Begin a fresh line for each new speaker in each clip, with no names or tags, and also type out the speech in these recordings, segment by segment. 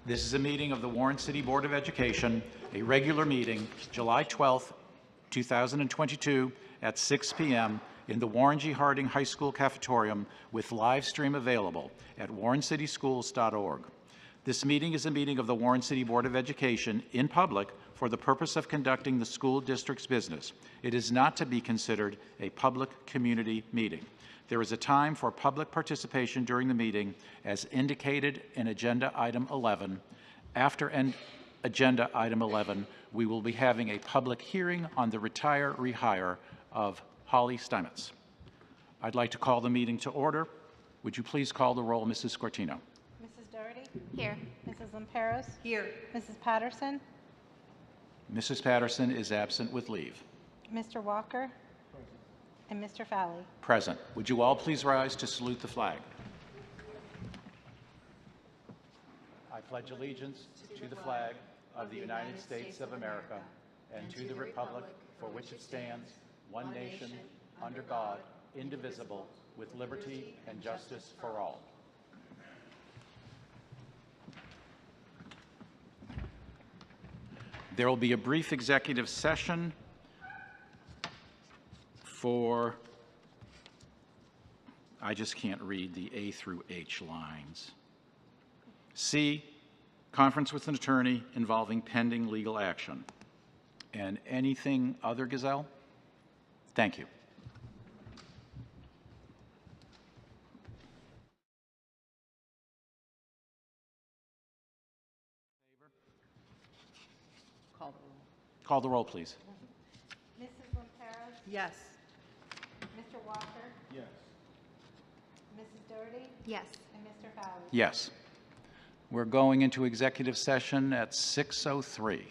This is a meeting of the Warren City Board of Education, a regular meeting, July 12th, 2022 at 6 p.m. in the Warren G. Harding High School cafetorium with live stream available at warrencityschools.org. This meeting is a meeting of the Warren City Board of Education in public for the purpose of conducting the school district's business. It is not to be considered a public community meeting. There is a time for public participation during the meeting as indicated in Agenda Item 11. After Agenda Item 11, we will be having a public hearing on the retire-rehire of Holly Steinmetz. I'd like to call the meeting to order. Would you please call the roll, Mrs. Scortino?
Mrs. Doherty?
Here.
Mrs. Lamperos?
Here.
Mrs. Patterson?
Mrs. Patterson is absent with leave.
Mr. Walker? And Mr. Fowley?
Present. Would you all please rise to salute the flag? I pledge allegiance to the flag of the United States of America and to the republic for which it stands, one nation, under God, indivisible, with liberty and justice for all. There will be a brief executive session for, I just can't read the A through H lines. C, conference with an attorney involving pending legal action. And anything other, Gazelle? Thank you. Call the roll, please.
Mrs. Lamperos?
Yes.
Mr. Walker?
Yes.
Mrs. Doherty?
Yes.
And Mr. Fowley?
Yes. We're going into executive session at 6:03.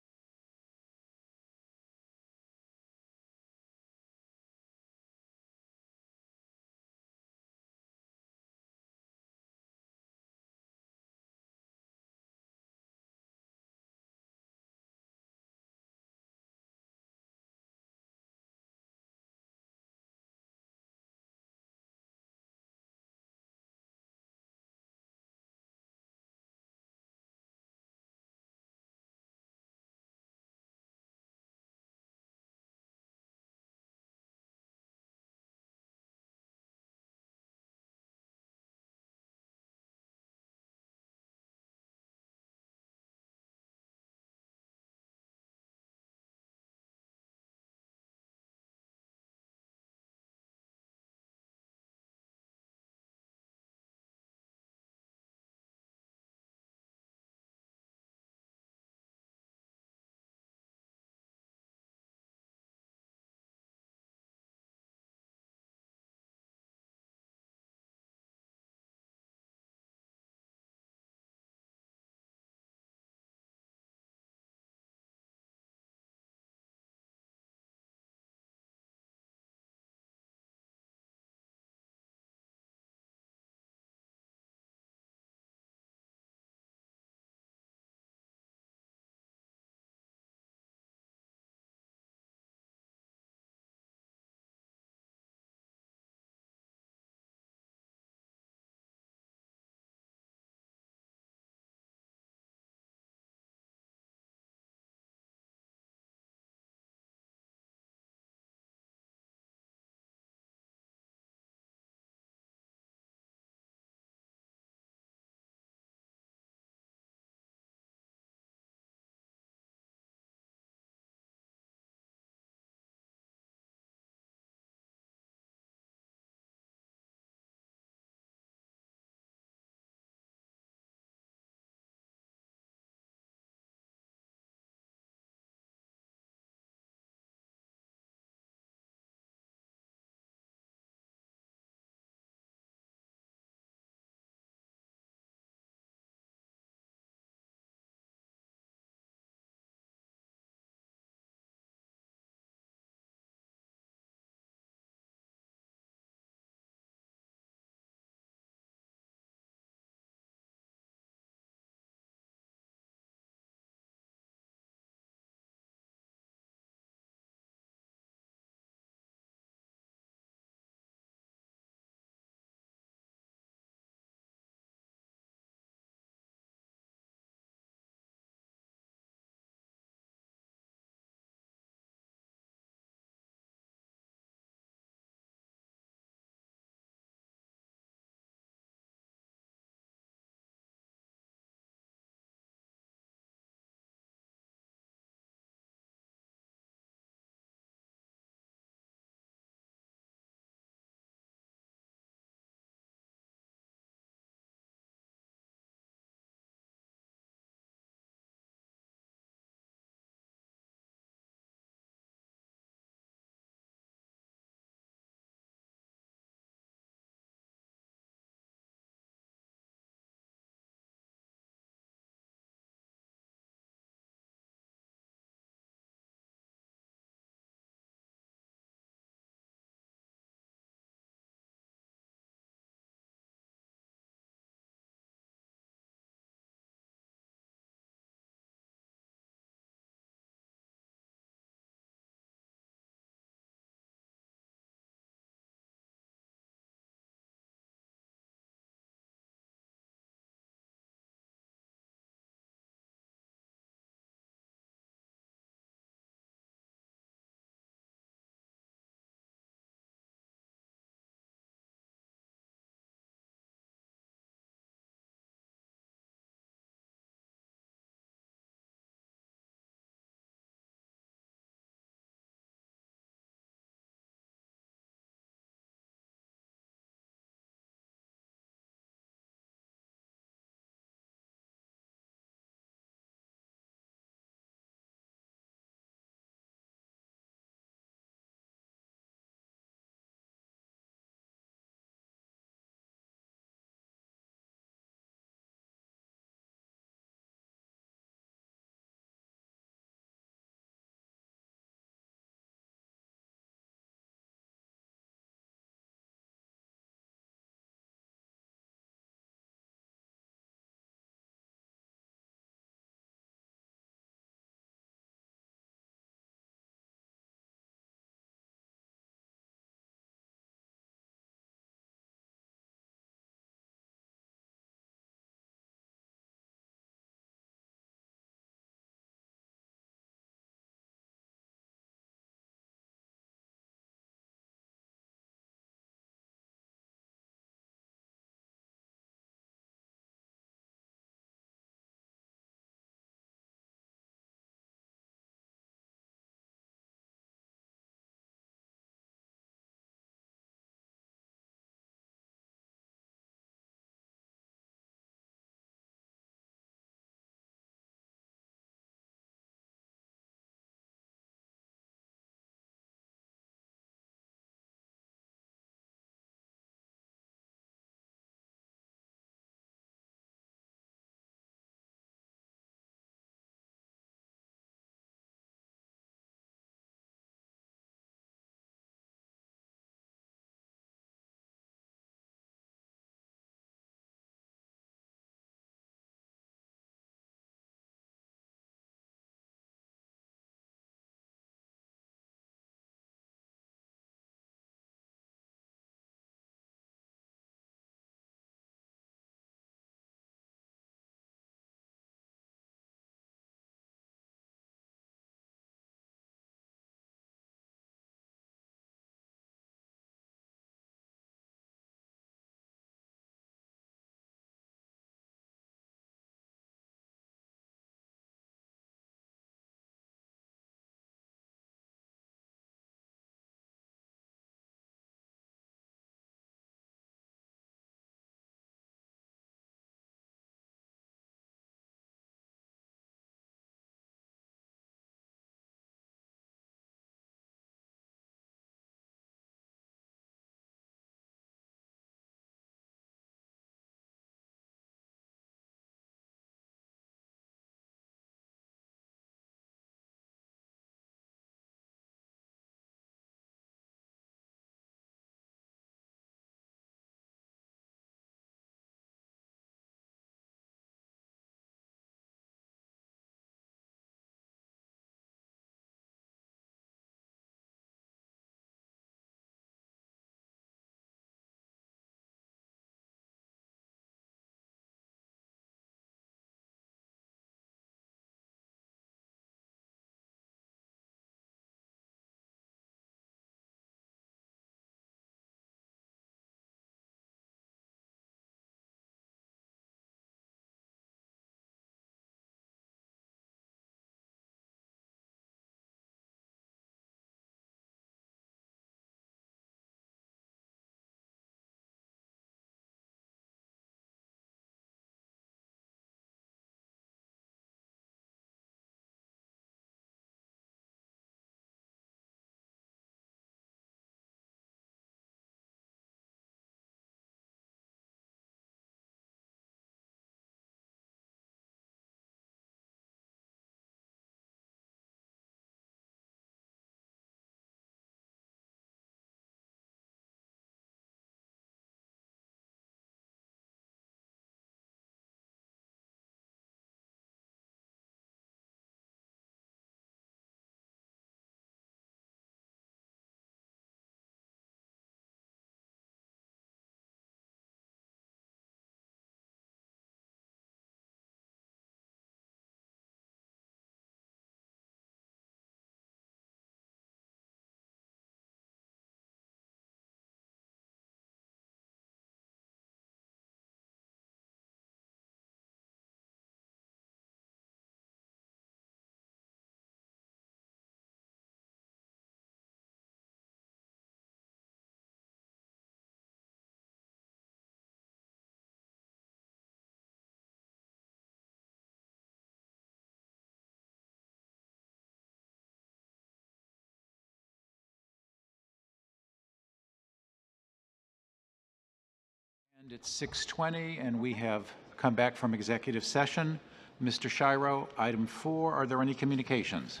And it's 6:20, and we have come back from executive session. Mr. Shiro, item 4, are there any communications?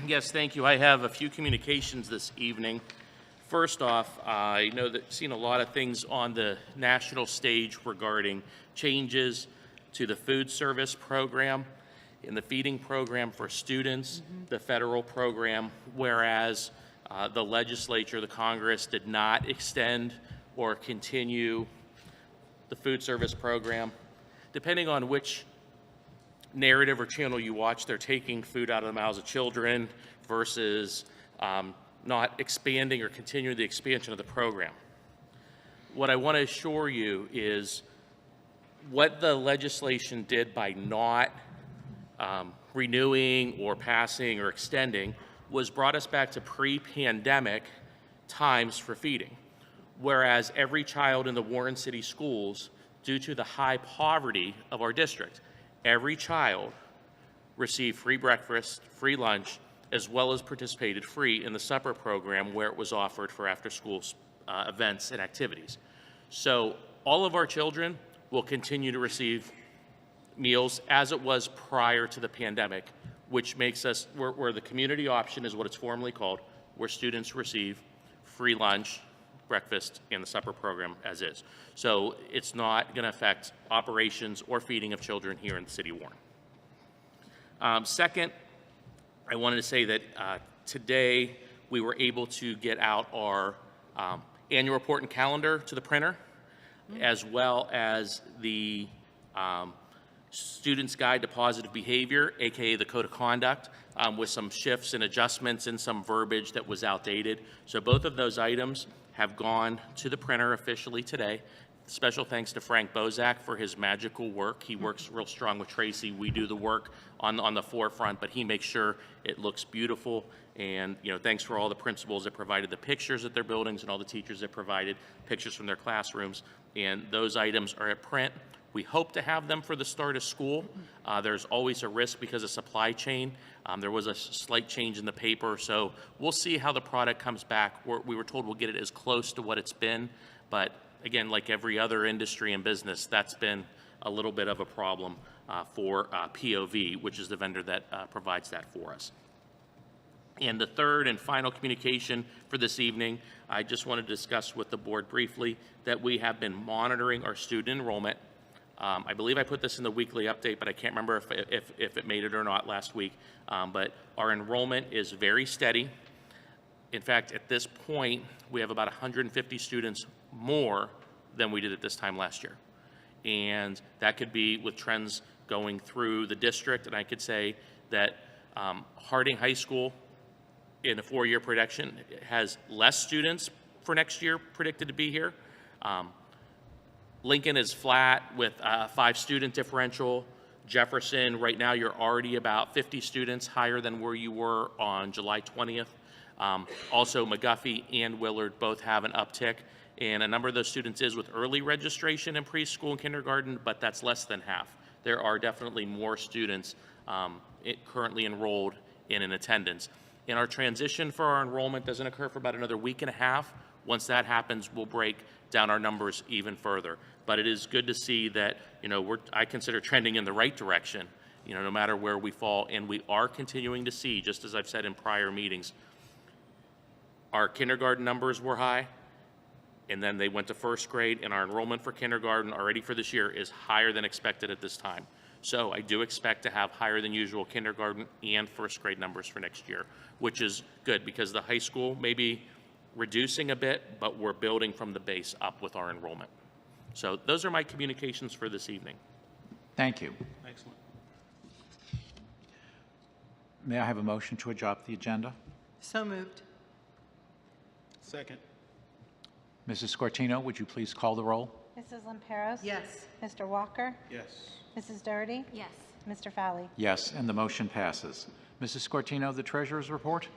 Yes, thank you. I have a few communications this evening. First off, I know that seen a lot of things on the national stage regarding changes to the food service program and the feeding program for students, the federal program, whereas the legislature, the Congress, did not extend or continue the food service program. Depending on which narrative or channel you watch, they're taking food out of the mouths of children versus not expanding or continuing the expansion of the program. What I want to assure you is what the legislation did by not renewing or passing or extending was brought us back to pre-pandemic times for feeding. Whereas every child in the Warren City schools, due to the high poverty of our district, every child received free breakfast, free lunch, as well as participated free in the supper program where it was offered for after-school events and activities. So all of our children will continue to receive meals as it was prior to the pandemic, which makes us, where the community option is what it's formally called, where students receive free lunch, breakfast, and the supper program as is. So it's not going to affect operations or feeding of children here in the city of Warren. Second, I wanted to say that today we were able to get out our annual report and calendar to the printer, as well as the Student's Guide to Positive Behavior, aka the Code of Conduct, with some shifts and adjustments and some verbiage that was outdated. So both of those items have gone to the printer officially today. Special thanks to Frank Bozak for his magical work. He works real strong with Tracy. We do the work on the forefront, but he makes sure it looks beautiful. And thanks for all the principals that provided the pictures at their buildings and all the teachers that provided pictures from their classrooms. And those items are at print. We hope to have them for the start of school. There's always a risk because of supply chain. There was a slight change in the paper, so we'll see how the product comes back. We were told we'll get it as close to what it's been, but again, like every other industry and business, that's been a little bit of a problem for POV, which is the vendor that provides that for us. And the third and final communication for this evening, I just want to discuss with the board briefly that we have been monitoring our student enrollment. I believe I put this in the weekly update, but I can't remember if it made it or not last week. But our enrollment is very steady. In fact, at this point, we have about 150 students more than we did at this time last year. And that could be with trends going through the district. And I could say that Harding High School, in a 4-year projection, has less students for next year predicted to be here. Lincoln is flat with a 5-student differential. Jefferson, right now, you're already about 50 students higher than where you were on July 20th. Also, McGuffey and Willard both have an uptick, and a number of those students is with early registration in preschool and kindergarten, but that's less than half. There are definitely more students currently enrolled in attendance. And our transition for our enrollment doesn't occur for about another week and a half. Once that happens, we'll break down our numbers even further. But it is good to see that, I consider trending in the right direction, no matter where we fall. And we are continuing to see, just as I've said in prior meetings, our kindergarten numbers were high, and then they went to first grade, and our enrollment for kindergarten already for this year is higher than expected at this time. So I do expect to have higher than usual kindergarten and first grade numbers for next year, which is good because the high school may be reducing a bit, but we're building from the base up with our enrollment. So those are my communications for this evening.
Thank you.
Excellent.
May I have a motion to adopt the agenda?
So moved.
Second.
Mrs. Scortino, would you please call the roll?
Mrs. Lamperos?
Yes.
Mr. Walker?
Yes.
Mrs. Doherty?
Yes.
Mr. Fowley?
Yes, and the motion passes. Mrs. Scortino, the treasurer's report?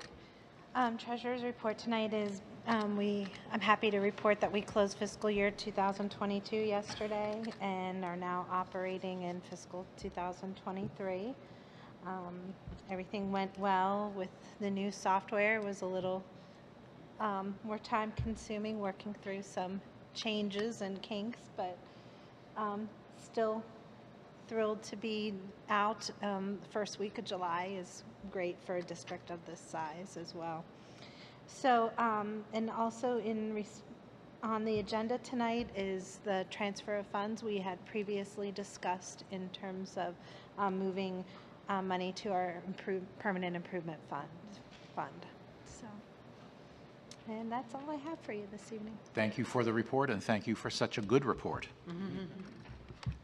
Treasurer's report tonight is, I'm happy to report that we closed fiscal year 2022 yesterday and are now operating in fiscal 2023. Everything went well with the new software. It was a little more time consuming working through some changes and kinks, but still thrilled to be out. The first week of July is great for a district of this size as well. So, and also on the agenda tonight is the transfer of funds we had previously discussed in terms of moving money to our permanent improvement fund. So, and that's all I have for you this evening.
Thank you for the report, and thank you for such a good report.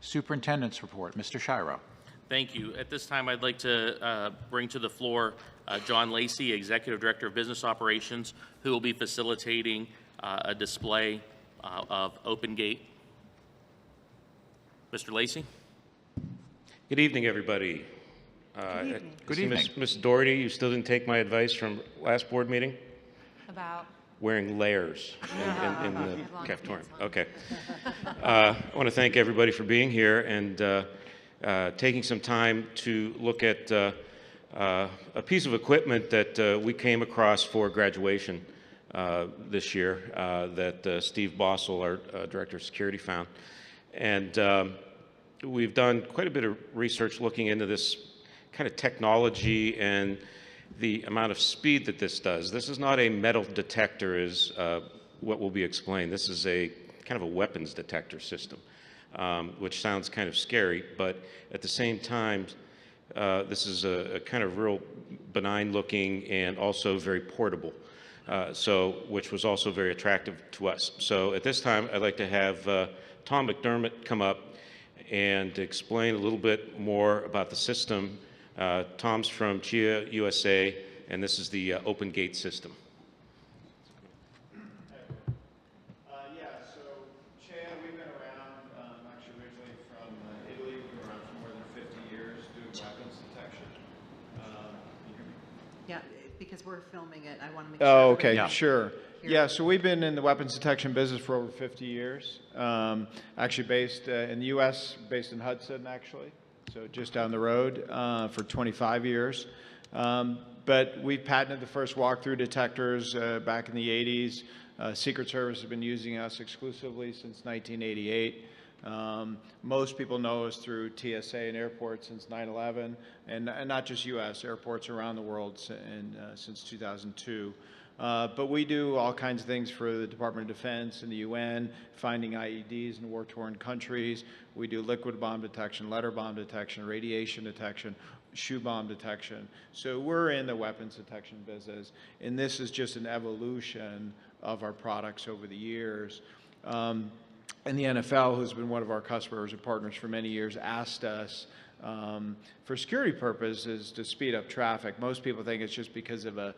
Superintendent's report, Mr. Shiro.
Thank you. At this time, I'd like to bring to the floor John Lacey, Executive Director of Business Operations, who will be facilitating a display of Open Gate. Mr. Lacey?
Good evening, everybody.
Good evening.
Ms. Doherty, you still didn't take my advice from last board meeting?
About?
Wearing layers in the cafetorium. Okay. I want to thank everybody for being here and taking some time to look at a piece of equipment that we came across for graduation this year that Steve Bossel, our Director of Security, found. And we've done quite a bit of research looking into this kind of technology and the amount of speed that this does. This is not a metal detector, is what will be explained. This is a kind of a weapons detector system, which sounds kind of scary, but at the same time, this is a kind of real benign looking and also very portable, which was also very attractive to us. So at this time, I'd like to have Tom McDermott come up and explain a little bit more about the system. Tom's from Chia USA, and this is the Open Gate system.
So Chia, we've been around, actually originally from Italy. We've been around for more than 50 years doing weapons detection. You hear me?
Yeah, because we're filming it, I want to make sure.
Oh, okay,
Yeah.
sure. Yeah, so we've been in the weapons detection business for over 50 years. Actually based in the U.S., based in Hudson, actually. So just down the road for 25 years. But we've patented the first walk-through detectors back in the 80s. Secret Service has been using us exclusively since 1988. Most people know us through TSA and airports since 9/11, and not just U.S., airports around the world since 2002. But we do all kinds of things for the Department of Defense and the UN, finding IEDs in war-torn countries. We do liquid bomb detection, letter bomb detection, radiation detection, shoe bomb detection. So we're in the weapons detection business, and this is just an evolution of our products over the years. And the NFL, who's been one of our customers and partners for many years, asked us for security purposes to speed up traffic. Most people think it's just because of a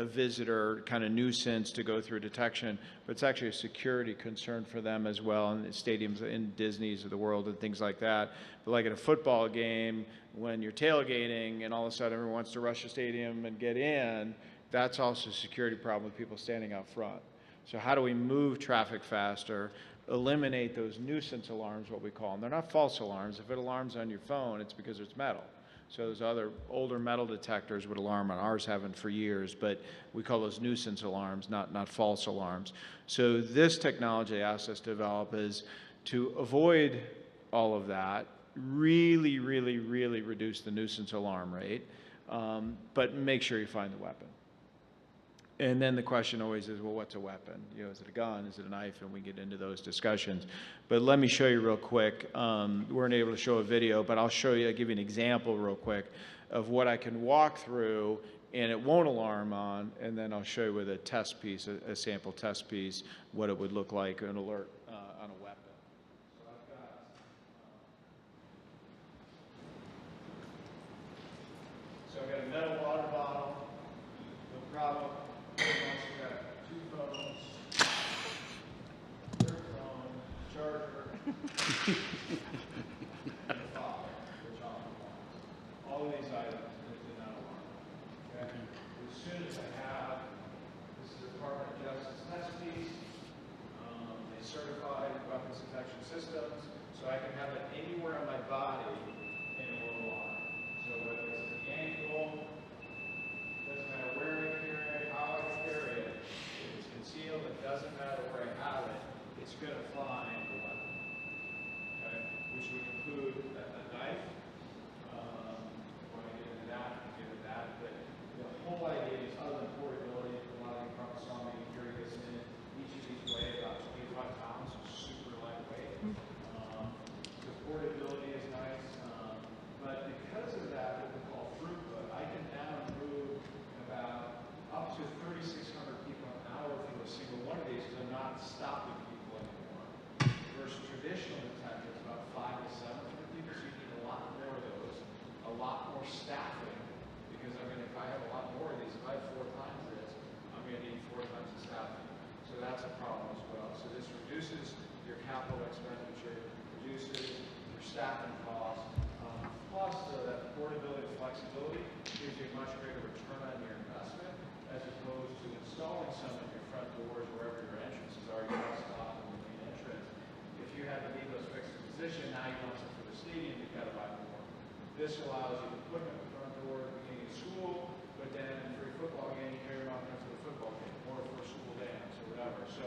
visitor kind of nuisance to go through detection, but it's actually a security concern for them as well in the stadiums, in Disney's of the world and things like that. But like at a football game, when you're tailgating and all of a sudden everyone wants to rush the stadium and get in, that's also a security problem with people standing out front. So how do we move traffic faster? Eliminate those nuisance alarms, what we call them. They're not false alarms. If it alarms on your phone, it's because it's metal. So those other older metal detectors would alarm on ours, haven't for years, but we call those nuisance alarms, not false alarms. So this technology asked us to develop is to avoid all of that, really reduce the nuisance alarm rate, but make sure you find the weapon. And then the question always is, well, what's a weapon? You know, is it a gun? Is it a knife? And we get into those discussions. But let me show you real quick. We weren't able to show a video, but I'll show you, I'll give you an example real quick of what I can walk through and it won't alarm on, and then I'll show you with a test piece, a sample test piece, what it would look like, an alert on a weapon. So I've got a metal water bottle, no problem. We've also got two phones, your phone, charger, and a file, which I'll alarm. All of these items did not alarm. Okay? As soon as I have, this is a Department of Justice test piece. They certify weapons detection systems, so I can have it anywhere on my body and it will alarm. So whether it's at the ankle, doesn't matter where I carry it, how I carry it, if it's concealed, it doesn't matter where I have it, it's going to find a weapon, okay, which would include a knife. When I get into that, I'll get into that. But the whole idea is, other than portability, a lot of you probably saw me carry this in. Each of these weigh about 25 pounds, so super lightweight. The portability is nice, but because of that, what we call throughput, I can now move about up to 3,600 people an hour through a single one of these because I'm not stopping people anymore. Versus traditional detectors, about 500 to 700 people, so you need a lot more of those, a lot more staffing, because I mean, if I have a lot more of these, if I have 4 times this, I'm going to need 4 times the staffing. So that's a problem as well. So this reduces your capital expenditure, reduces your staffing costs, plus that portability and flexibility gives you a much greater return on your investment as opposed to installing some at your front doors wherever your entrances are, your bus stop and the main entrance. If you have to leave those fixed in position, now you want some for the stadium, you've got to buy more. This allows you to put them at the front door at the beginning of school, but then for your football game, you carry them out there for the football game or for a school dance or whatever. So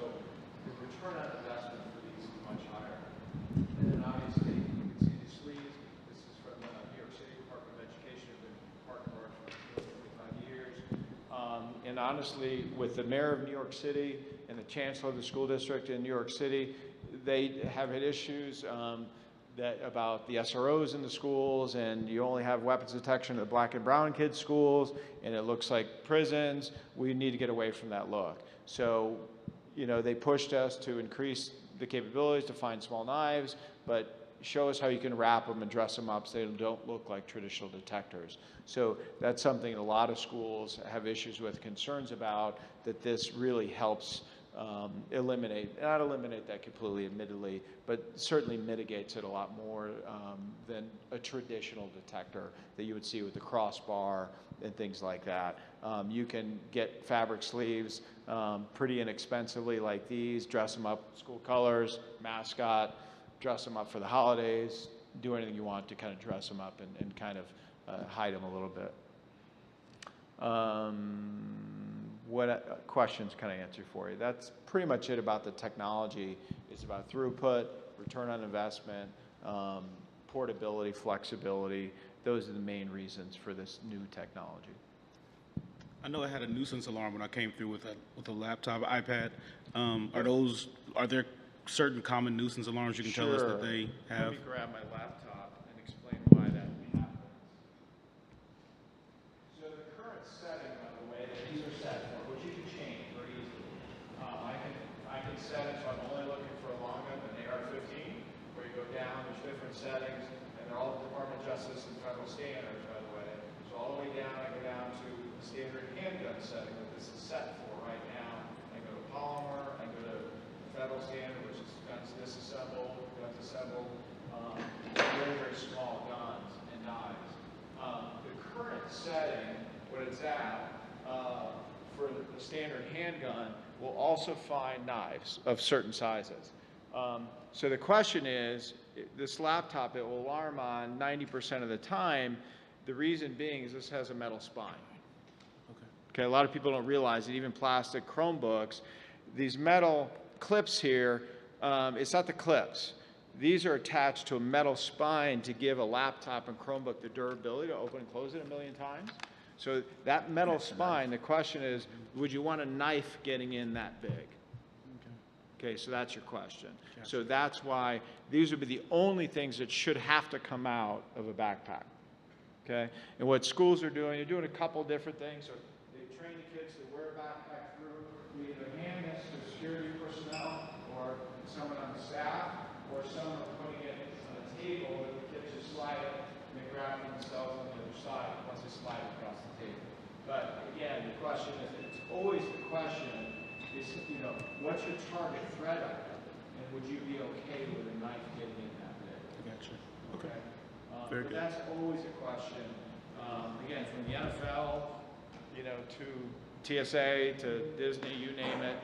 the return on investment for these is much higher. And then obviously, you can see the sleeves. This is from New York City Department of Education. I've been partner with for 45 years. And honestly, with the mayor of New York City and the chancellor of the school district in New York City, they have had issues about the SROs in the schools, and you only have weapons detection at black and brown kids' schools, and it looks like prisons. We need to get away from that look. So, you know, they pushed us to increase the capabilities to find small knives, but show us how you can wrap them and dress them up so they don't look like traditional detectors. So that's something a lot of schools have issues with, concerns about, that this really helps eliminate, not eliminate that completely, admittedly, but certainly mitigates it a lot more than a traditional detector that you would see with the crossbar and things like that. You can get fabric sleeves pretty inexpensively like these, dress them up school colors, mascot, dress them up for the holidays, do anything you want to kind of dress them up and kind of hide them a little bit. What questions can I answer for you? That's pretty much it about the technology. It's about throughput, return on investment, portability, flexibility. Those are the main reasons for this new technology.
I know I had a nuisance alarm when I came through with a laptop, iPad. Are there certain common nuisance alarms you can tell us that they have?
Let me grab my laptop and explain why that happens. So the current setting, by the way, that these are set for, which you can change very easily. I can set it so I'm only looking for a long gun, an AR-15, where you go down, there's different settings, and they're all Department of Justice and federal standards, by the way. So all the way down, I go down to the standard handgun setting that this is set for right now. I go to polymer, I go to federal standard, which is guns disassembled, guns assembled, very, very small guns and knives. The current setting, what it's at, for the standard handgun, will also find knives of certain sizes. So the question is, this laptop, it will alarm on 90% of the time. The reason being is this has a metal spine. Okay, a lot of people don't realize that even plastic Chromebooks, these metal clips here, it's not the clips. These are attached to a metal spine to give a laptop and Chromebook the durability to open and close it 1,000,000 times. So that metal spine, the question is, would you want a knife getting in that big? Okay, so that's your question. So that's why these would be the only things that should have to come out of a backpack. Okay, and what schools are doing, they're doing a couple different things. So they train the kids to wear a backpack through, either hand this to security personnel or someone on the staff, or someone putting it on a table that the kids just slide it and they grab themselves on the other side once they slide it across the table. But again, the question is, it's always the question is, you know, what's your target threat item, and would you be okay with a knife getting in that big?
Gotcha.
Okay.
Very
But
good.
that's always a question. Again, from the NFL, you know, to TSA, to Disney, you name it.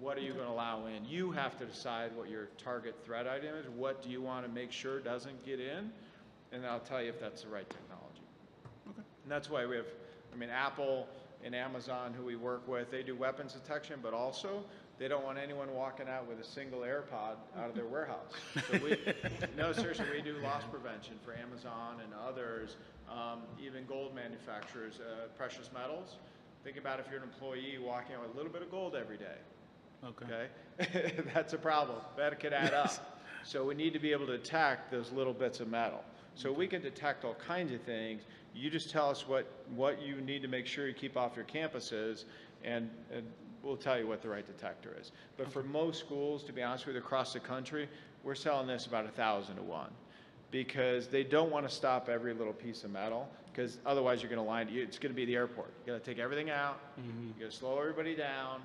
What are you going to allow in? You have to decide what your target threat item is. What do you want to make sure doesn't get in? And I'll tell you if that's the right technology.
Okay.
And that's why we have, I mean, Apple and Amazon, who we work with, they do weapons detection, but also they don't want anyone walking out with a single AirPod out of their warehouse. So no, seriously, we do loss prevention for Amazon and others, even gold manufacturers, precious metals. Think about if you're an employee walking out with a little bit of gold every day. Okay? That's a problem. That could add up. So we need to be able to detect those little bits of metal. So we can detect all kinds of things. You just tell us what you need to make sure you keep off your campuses, and we'll tell you what the right detector is. But for most schools, to be honest with you, across the country, we're selling this about 1,000 to 1, because they don't want to stop every little piece of metal, because otherwise you're going to line it. It's going to be the airport. You got to take everything out. You got to slow everybody down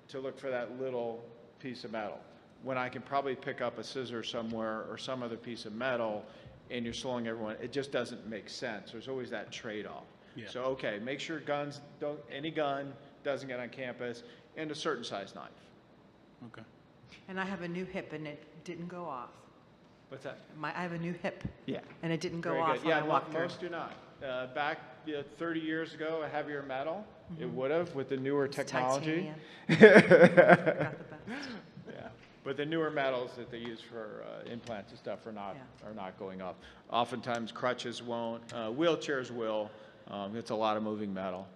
to look for that little piece of metal. When I can probably pick up a scissor somewhere or some other piece of metal, and you're slowing everyone, it just doesn't make sense. There's always that trade-off.
Yeah.
So okay, make sure any gun doesn't get on campus, and a certain size knife.
Okay.
And I have a new hip and it didn't go off.
What's that?
I have a new hip.
Yeah.
And it didn't go
Very
off
good.
when
Yeah,
I walked through.
most do not. Back 30 years ago, a heavier metal, it would have with the newer technology.
Titanium. Got the best.
Yeah, but the newer metals that they use for implants and stuff are not going up. Oftentimes crutches won't, wheelchairs will. It's a lot of moving metal,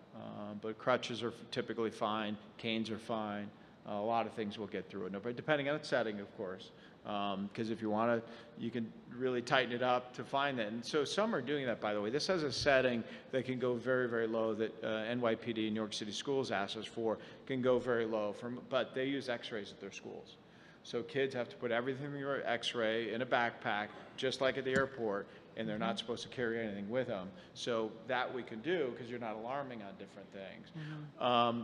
but crutches are typically fine. Canes are fine. A lot of things will get through it, but depending on its setting, of course. Because if you want to, you can really tighten it up to find that. And so some are doing that, by the way. This has a setting that can go very, very low that NYPD and New York City Schools asked us for, can go very low, but they use x-rays at their schools. So kids have to put everything in your x-ray in a backpack, just like at the airport, and they're not supposed to carry anything with them. So that we can do because you're not alarming on different things.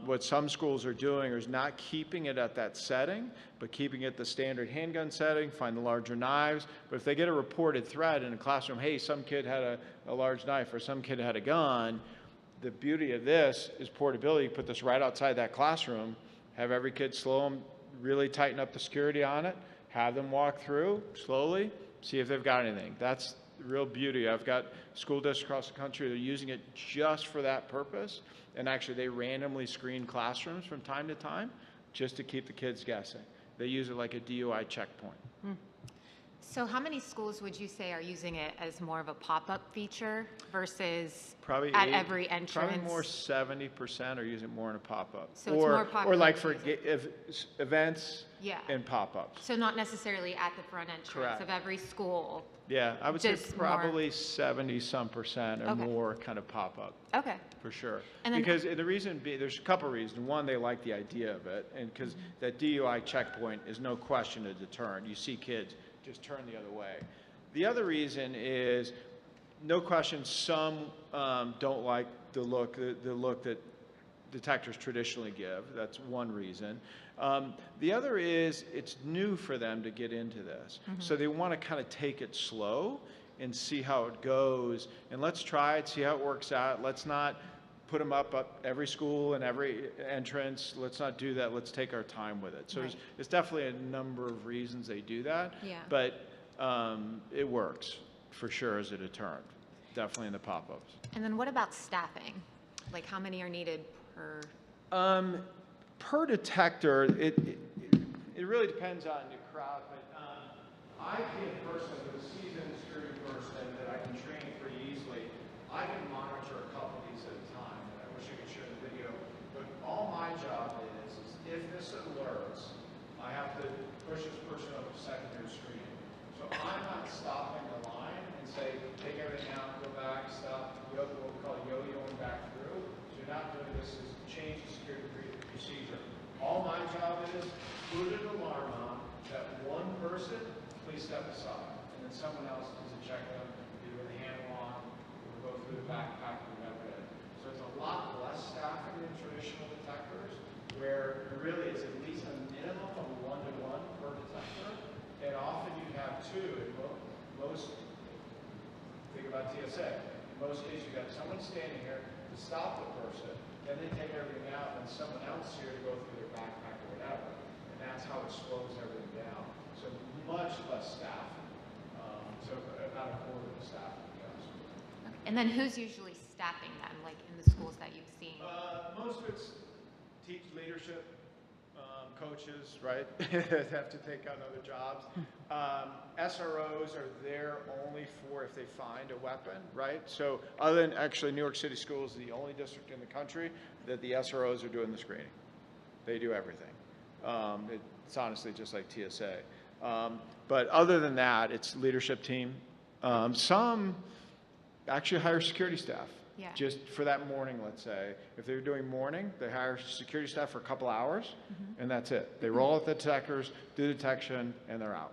What some schools are doing is not keeping it at that setting, but keeping it the standard handgun setting, find the larger knives. But if they get a reported threat in a classroom, hey, some kid had a large knife or some kid had a gun, the beauty of this is portability. You put this right outside that classroom, have every kid slow them, really tighten up the security on it, have them walk through slowly, see if they've got anything. That's the real beauty. I've got school districts across the country that are using it just for that purpose, and actually they randomly screen classrooms from time to time just to keep the kids guessing. They use it like a DUI checkpoint.
So how many schools would you say are using it as more of a pop-up feature versus
Probably
at every entrance?
Probably more 70% are using it more in a pop-up.
So it's more
or
popular
like
to
for
use it.
events
Yeah.
and pop-ups.
So not necessarily at the front entrance
Correct.
of every school.
Yeah, I would say
Just more-
probably 70-some% or
Okay.
more kind of pop-up.
Okay.
For sure.
And then-
Because the reason, there's a couple of reasons. One, they like the idea of it, and because that DUI checkpoint is no question a deterrent. You see kids just turn the other way. The other reason is, no question, some don't like the look that detectors traditionally give. That's one reason. The other is it's new for them to get into this. So they want to kind of take it slow and see how it goes. And let's try it, see how it works out. Let's not put them up every school and every entrance. Let's not do that. Let's take our time with it. So
Right.
there's definitely a number of reasons they do that.
Yeah.
But it works for sure as a deterrent. Definitely in the pop-ups.
And then what about staffing? Like how many are needed per?
Per detector, it really depends on the crowd, but I can personally, with a seasoned security person that I can train pretty easily, I can monitor a couple of these at a time. And I wish I could share the video, but all my job is if this alerts, I have to push this person up to secondary screening. So I'm not stopping the line and say, take everything out, go back, stop, what we call yo-yoing back through. So you're not doing this as change the security procedure. All my job is put an alarm on that one person, please step aside. And then someone else does a check them, either with a handle on, or go through the backpack or whatever it is. So it's a lot less staffing than traditional detectors, where there really is at least a minimum of 1-to-1 per detector. And often you have two. In most, think about TSA. In most cases, you got someone standing here to stop the person, then they take everything out, and someone else here to go through their backpack or whatever. And that's how it slows everything down. So much less staff. So about a quarter of the staff.
And then who's usually staffing them, like in the schools that you've seen?
Most of it's teach leadership, coaches, right, that have to take on other jobs. SROs are there only for if they find a weapon, right? So other than actually New York City Schools is the only district in the country that the SROs are doing the screening. They do everything. It's honestly just like TSA. But other than that, it's leadership team. Some actually hire security staff.
Yeah.
Just for that morning, let's say. If they're doing morning, they hire security staff for a couple hours, and that's it. They roll out the detectors, do detection, and they're out.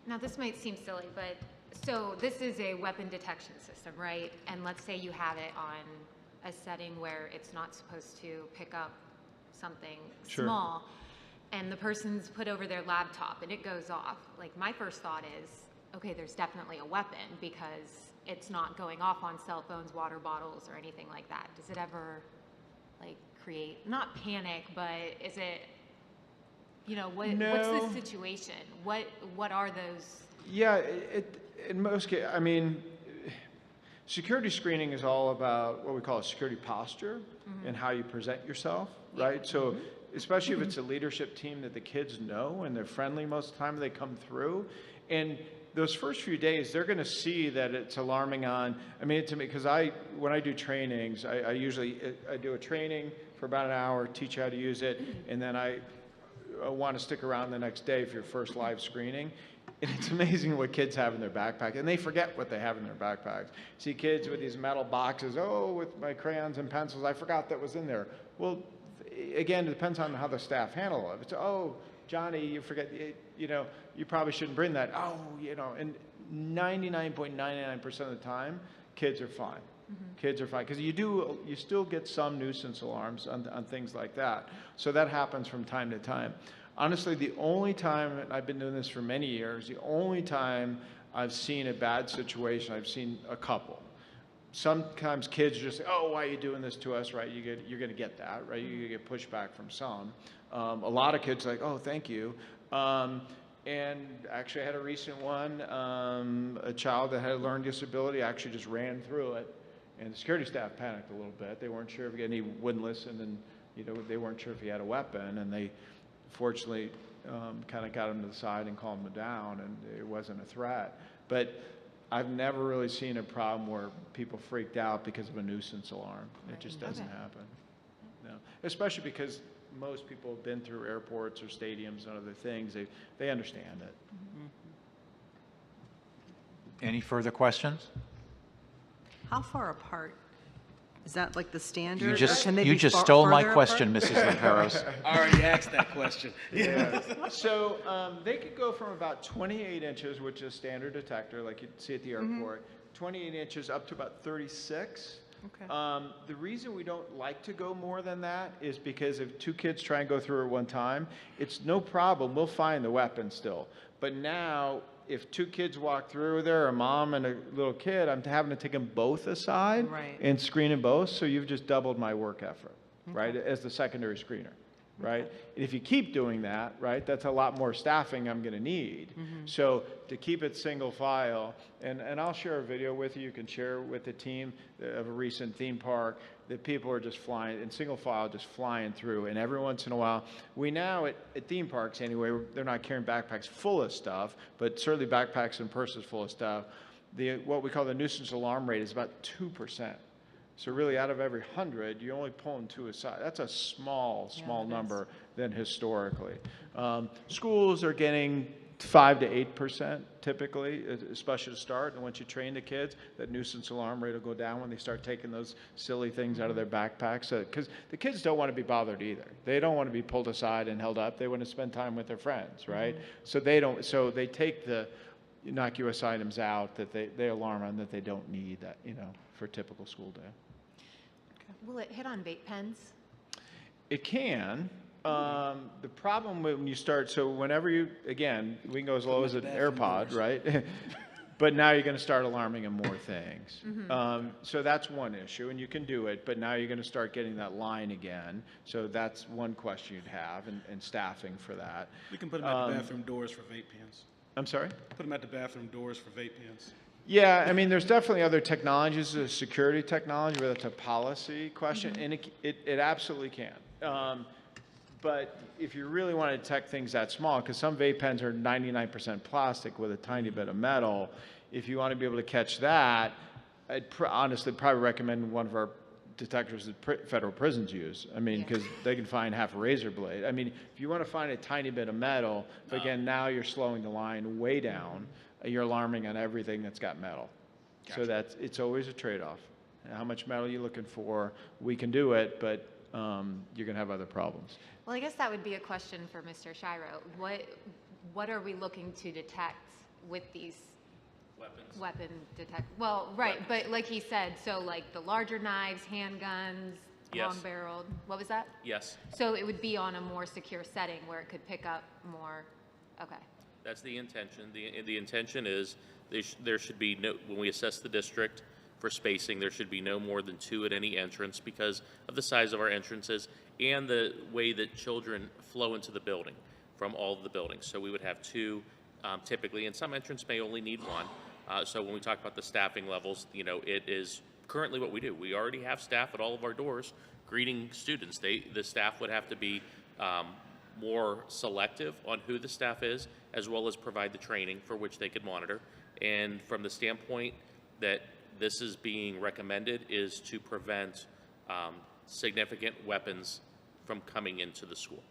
Now, this might seem silly, but so this is a weapon detection system, right? And let's say you have it on a setting where it's not supposed to pick up something
Sure.
small, and the person's put over their laptop and it goes off. Like, my first thought is, okay, there's definitely a weapon because it's not going off on cell phones, water bottles, or anything like that. Does it ever, like, create, not panic, but is it, you know, what's
No.
the situation? What are those?
Yeah, in most cases, I mean, security screening is all about what we call a security posture and how you present yourself, right? So especially if it's a leadership team that the kids know and they're friendly most of the time they come through. And those first few days, they're going to see that it's alarming on, I mean, to me, because when I do trainings, I usually do a training for about an hour, teach you how to use it, and then I want to stick around the next day for your first live screening. And it's amazing what kids have in their backpack, and they forget what they have in their backpacks. See kids with these metal boxes, oh, with my crayons and pencils, I forgot that was in there. Well, again, it depends on how the staff handle it. If it's, oh, Johnny, you forget, you know, you probably shouldn't bring that. Oh, you know, and 99.99% of the time, kids are fine. Kids are fine, because you still get some nuisance alarms on things like that. So that happens from time to time. Honestly, the only time, and I've been doing this for many years, the only time I've seen a bad situation, I've seen a couple. Sometimes kids just say, oh, why are you doing this to us, right? You're going to get that, right? You're going to get pushback from some. A lot of kids are like, oh, thank you. And actually I had a recent one, a child that had a learning disability actually just ran through it. And the security staff panicked a little bit. They weren't sure if he wouldn't listen, and you know, they weren't sure if he had a weapon, and they fortunately kind of got him to the side and calmed him down, and it wasn't a threat. But I've never really seen a problem where people freaked out because of a nuisance alarm. It just doesn't happen. No. Especially because most people have been through airports or stadiums and other things. They understand it.
Any further questions?
How far apart? Is that like the standard?
You
or
just,
can they
you
be
just
far-
stole my
further
question,
apart?
Mrs. Lamperos.
I already asked that question.
Yeah. So they could go from about 28 inches, which is standard detector, like you'd see at the airport, 28 inches up to about 36.
Okay.
The reason we don't like to go more than that is because if two kids try and go through at one time, it's no problem. We'll find the weapon still. But now, if two kids walk through there, a mom and a little kid, I'm having to take them both aside
Right.
and screen them both. So you've just doubled my work effort, right, as the secondary screener. Right? And if you keep doing that, right, that's a lot more staffing I'm going to need. So to keep it single file, and I'll share a video with you. You can share with the team of a recent theme park that people are just flying in single file, just flying through. And every once in a while, we now at theme parks anyway, they're not carrying backpacks full of stuff, but certainly backpacks and purses full of stuff. What we call the nuisance alarm rate is about 2%. So really, out of every 100, you're only pulling two aside. That's a small number than historically. Schools are getting 5 to 8% typically, especially to start. And once you train the kids, that nuisance alarm rate will go down when they start taking those silly things out of their backpacks. Because the kids don't want to be bothered either. They don't want to be pulled aside and held up. They want to spend time with their friends, right? So they don't. So they take the innocuous items out that they alarm on that they don't need, that, you know, for a typical school day.
Will it hit on vape pens?
It can. The problem when you start, so whenever you, again, we can go as low as an AirPod, right? But now you're going to start alarming them more things. So that's one issue, and you can do it, but now you're going to start getting that line again. So that's one question you'd have, and staffing for that.
We can put them at the bathroom doors for vape pens.
I'm sorry?
Put them at the bathroom doors for vape pens.
Yeah, I mean, there's definitely other technologies, security technology, where that's a policy question, and it absolutely can. But if you really want to detect things that small, because some vape pens are 99% plastic with a tiny bit of metal, if you want to be able to catch that, I'd honestly probably recommend one of our detectors that federal prisons use. I mean, because they can find half a razor blade. I mean, if you want to find a tiny bit of metal, but again, now you're slowing the line way down. You're alarming on everything that's got metal. So it's always a trade-off. How much metal you're looking for, we can do it, but you're going to have other problems.
Well, I guess that would be a question for Mr. Shiro. What are we looking to detect with these weapon detect? Well, right, but like he said, so like the larger knives, handguns,
Yes.
long-barreled. What was that?
Yes,
So it would be on a more secure setting where it could pick up more. Okay.
that's the intention. The intention is there should be no, when we assess the district for spacing, there should be no more than 2 at any entrance because of the size of our entrances and the way that children flow into the building from all of the buildings. So we would have 2 typically, and some entrance may only need 1. So when we talk about the staffing levels, you know, it is currently what we do. We already have staff at all of our doors greeting students. The staff would have to be more selective on who the staff is, as well as provide the training for which they could monitor. And from the standpoint that this is being recommended is to prevent significant weapons from coming into the school.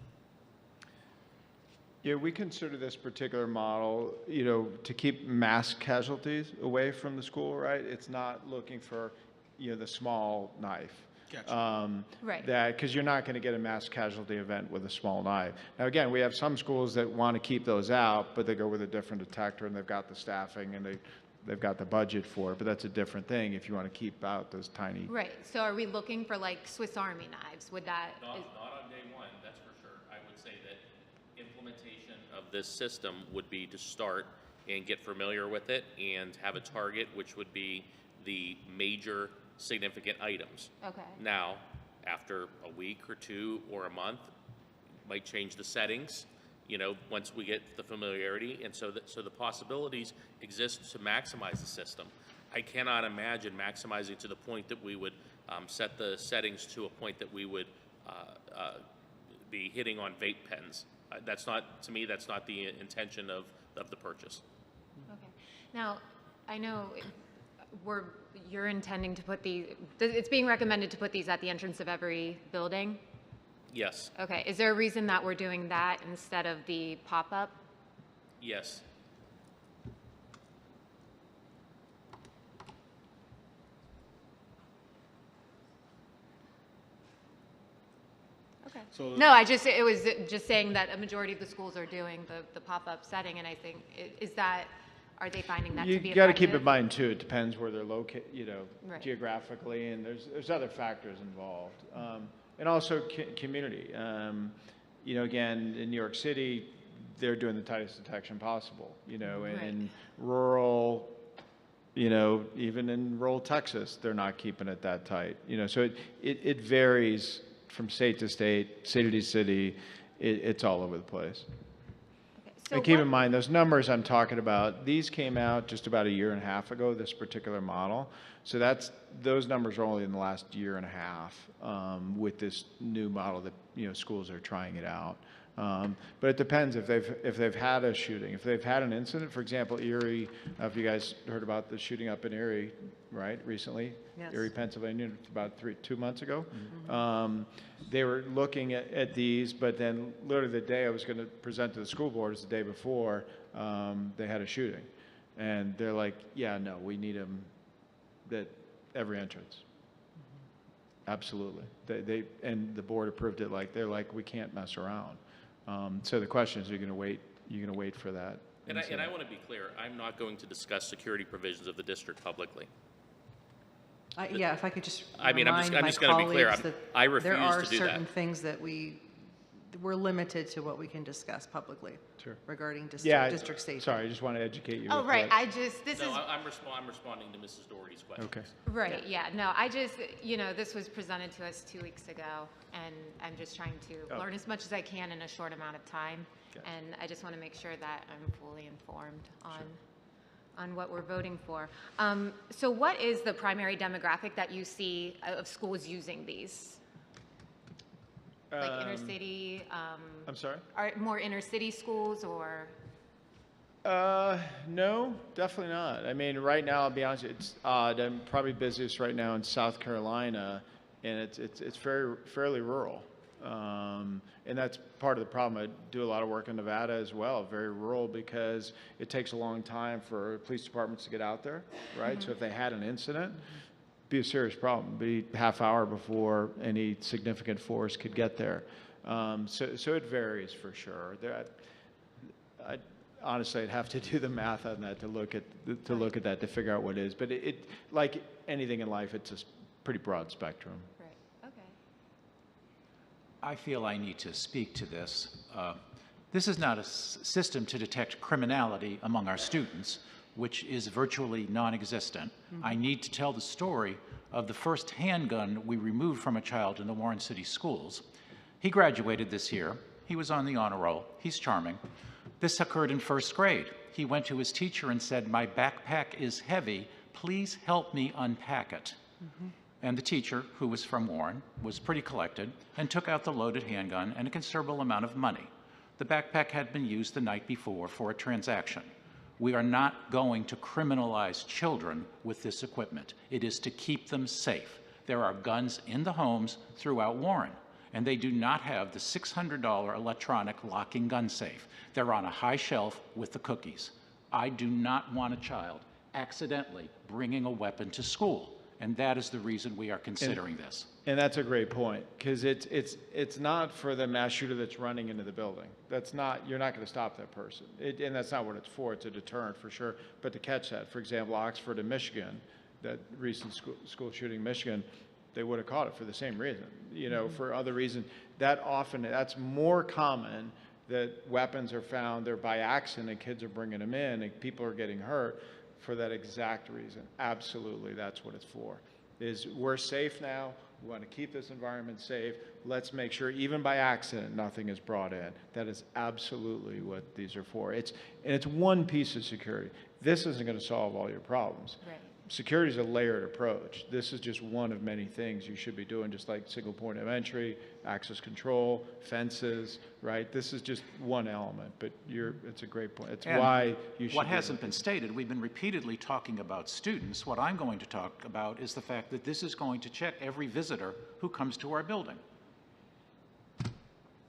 Yeah, we consider this particular model, you know, to keep mass casualties away from the school, right? It's not looking for, you know, the small knife.
Gotcha.
Right.
That, because you're not going to get a mass casualty event with a small knife. Now, again, we have some schools that want to keep those out, but they go with a different detector and they've got the staffing and they've got the budget for it, but that's a different thing if you want to keep out those tiny.
Right. So are we looking for like Swiss Army knives? Would that?
Not on day 1, that's for sure. I would say that implementation of this system would be to start and get familiar with it and have a target, which would be the major significant items.
Okay.
Now, after a week or 2 or a month, might change the settings, you know, once we get the familiarity, and so the possibilities exist to maximize the system. I cannot imagine maximizing to the point that we would set the settings to a point that we would be hitting on vape pens. That's not, to me, that's not the intention of the purchase.
Okay. Now, I know you're intending to put these, it's being recommended to put these at the entrance of every building?
Yes,
Okay. Is there a reason that we're doing that instead of the pop-up?
yes.
Okay.
So-
No, it was just saying that a majority of the schools are doing the pop-up setting, and I think, are they finding that to be
You
effective?
got to keep in mind too, it depends where they're located, you know,
Right.
geographically, and there's other factors involved. And also community. You know, again, in New York City, they're doing the tightest detection possible, you know, and in rural, you know, even in rural Texas, they're not keeping it that tight, you know, so it varies from state to state, city to city, it's all over the place.
So
And keep
what-
in mind, those numbers I'm talking about, these came out just about a year and a half ago, this particular model. So those numbers are only in the last year and a half with this new model that, you know, schools are trying it out. But it depends if they've had a shooting, if they've had an incident. For example, Erie, if you guys heard about the shooting up in Erie, right, recently?
Yes.
Erie, Pennsylvania, about 2 months ago. They were looking at these, but then literally the day I was going to present to the school board is the day before they had a shooting. And they're like, yeah, no, we need them at every entrance. Absolutely. And the board approved it, like, they're like, we can't mess around. So the question is, you're going to wait for that.
And I want to be clear, I'm not going to discuss security provisions of the district publicly.
Yeah, if I could just
I mean, I'm
remind
just
my
gonna be clear,
colleagues
I
that
refuse
there are
to do
certain
that.
things that we're limited to what we can discuss publicly
Sure.
regarding
Yeah,
district safety.
sorry, I just want to educate you.
Oh,
with
right.
what-
This
No,
is,
I'm responding to Mrs. Doherty's question.
Okay.
right, yeah, no, this was presented to us 2 weeks ago, and I'm just trying to learn as much as I can in a short amount of time.
Gotcha.
And I just want to make sure that I'm fully informed on what we're voting for. So what is the primary demographic that you see of schools using these? Like inner city,
I'm sorry?
are more inner city schools or?
No, definitely not. I mean, right now, I'll be honest, it's odd. I'm probably busiest right now in South Carolina, and it's fairly rural. And that's part of the problem. I do a lot of work in Nevada as well, very rural, because it takes a long time for police departments to get out there, right? So if they had an incident, it'd be a serious problem. Be half hour before any significant force could get there. So it varies for sure. Honestly, I'd have to do the math on that to look at that to figure out what it is. But it like anything in life, it's a pretty broad spectrum.
Right, okay.
I feel I need to speak to this. This is not a system to detect criminality among our students, which is virtually non-existent. I need to tell the story of the first handgun we removed from a child in the Warren City schools. He graduated this year. He was on the honor roll. He's charming. This occurred in first grade. He went to his teacher and said, "My backpack is heavy. Please help me unpack it." And the teacher, who was from Warren, was pretty collected and took out the loaded handgun and a considerable amount of money. The backpack had been used the night before for a transaction. We are not going to criminalize children with this equipment. It is to keep them safe. There are guns in the homes throughout Warren, and they do not have the $600 electronic locking gun safe. They're on a high shelf with the cookies. I do not want a child accidentally bringing a weapon to school. And that is the reason we are considering this.
And that's a great point, because it's not for the mass shooter that's running into the building. That's not, you're not going to stop that person. And that's not what it's for. It's a deterrent for sure. But to catch that, for example, Oxford and Michigan, that recent school shooting in Michigan, they would have caught it for the same reason. You know, for other reasons. That's more common that weapons are found there by accident and kids are bringing them in and people are getting hurt. For that exact reason. Absolutely, that's what it's for. Is we're safe now. We want to keep this environment safe. Let's make sure, even by accident, nothing is brought in. That is absolutely what these are for. It's one piece of security. This isn't going to solve all your problems.
Right.
Security is a layered approach. This is just one of many things you should be doing, just like single point of entry, access control, fences, right? This is just one element, but it's a great point. It's
And
why you should.
What hasn't been stated, we've been repeatedly talking about students. What I'm going to talk about is the fact that this is going to check every visitor who comes to our building,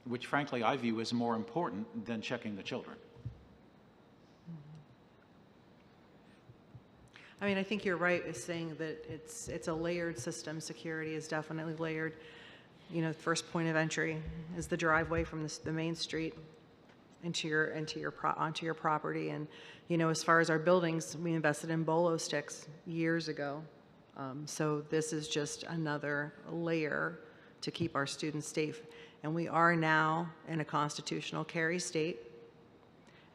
which frankly I view as more important than checking the children.
I mean, I think you're right in saying that it's a layered system. Security is definitely layered. You know, the first point of entry is the driveway from the main street onto your property. And, you know, as far as our buildings, we invested in bolo sticks years ago. So this is just another layer to keep our students safe. And we are now in a constitutional carry state.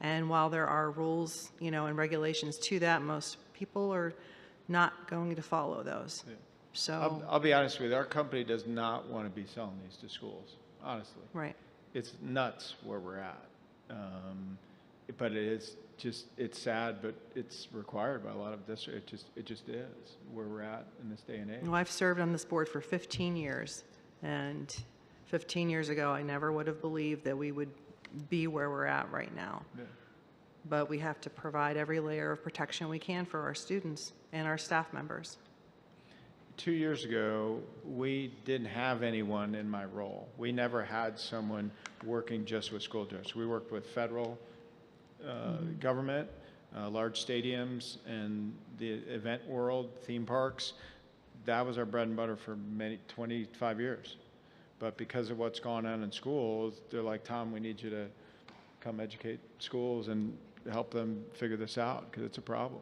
And while there are rules, you know, and regulations to that, most people are not going to follow those. Yeah. So
I'll be honest with you, our company does not want to be selling these to schools, honestly.
Right.
It's nuts where we're at. But it's sad, but it's required by a lot of districts. It just is where we're at in this day and age.
Well, I've served on this board for 15 years, and 15 years ago, I never would have believed that we would be where we're at right now. Yeah. But we have to provide every layer of protection we can for our students and our staff members.
2 years ago, we didn't have anyone in my role. We never had someone working just with school districts. We worked with federal government, large stadiums, and the event world, theme parks. That was our bread and butter for 25 years. But because of what's gone on in schools, they're like, "Tom, we need you to come educate schools and help them figure this out because it's a problem."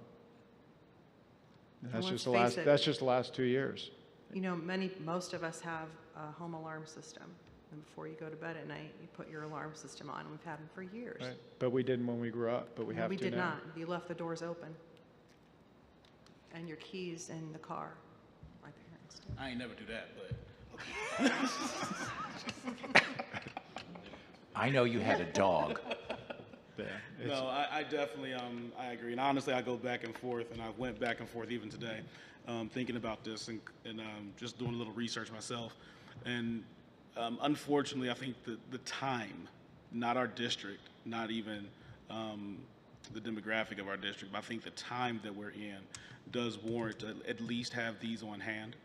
And that's just the last 2 years.
You know, most of us have a home alarm system. And before you go to bed at night, you put your alarm system on. We've had them for years.
Right. But we didn't when we grew up, but we have to now.
We did not. You left the doors open. And your keys in the car. My parents did.
I ain't never do that, but.
I know you had a dog.
Yeah,
No, I definitely, I agree. And honestly, I go back and forth, and I went back and forth even today, thinking about this and just doing a little research myself. And Unfortunately, I think the time, not our district, not even the demographic of our district, but I think the time that we're in does warrant to at least have these on hand,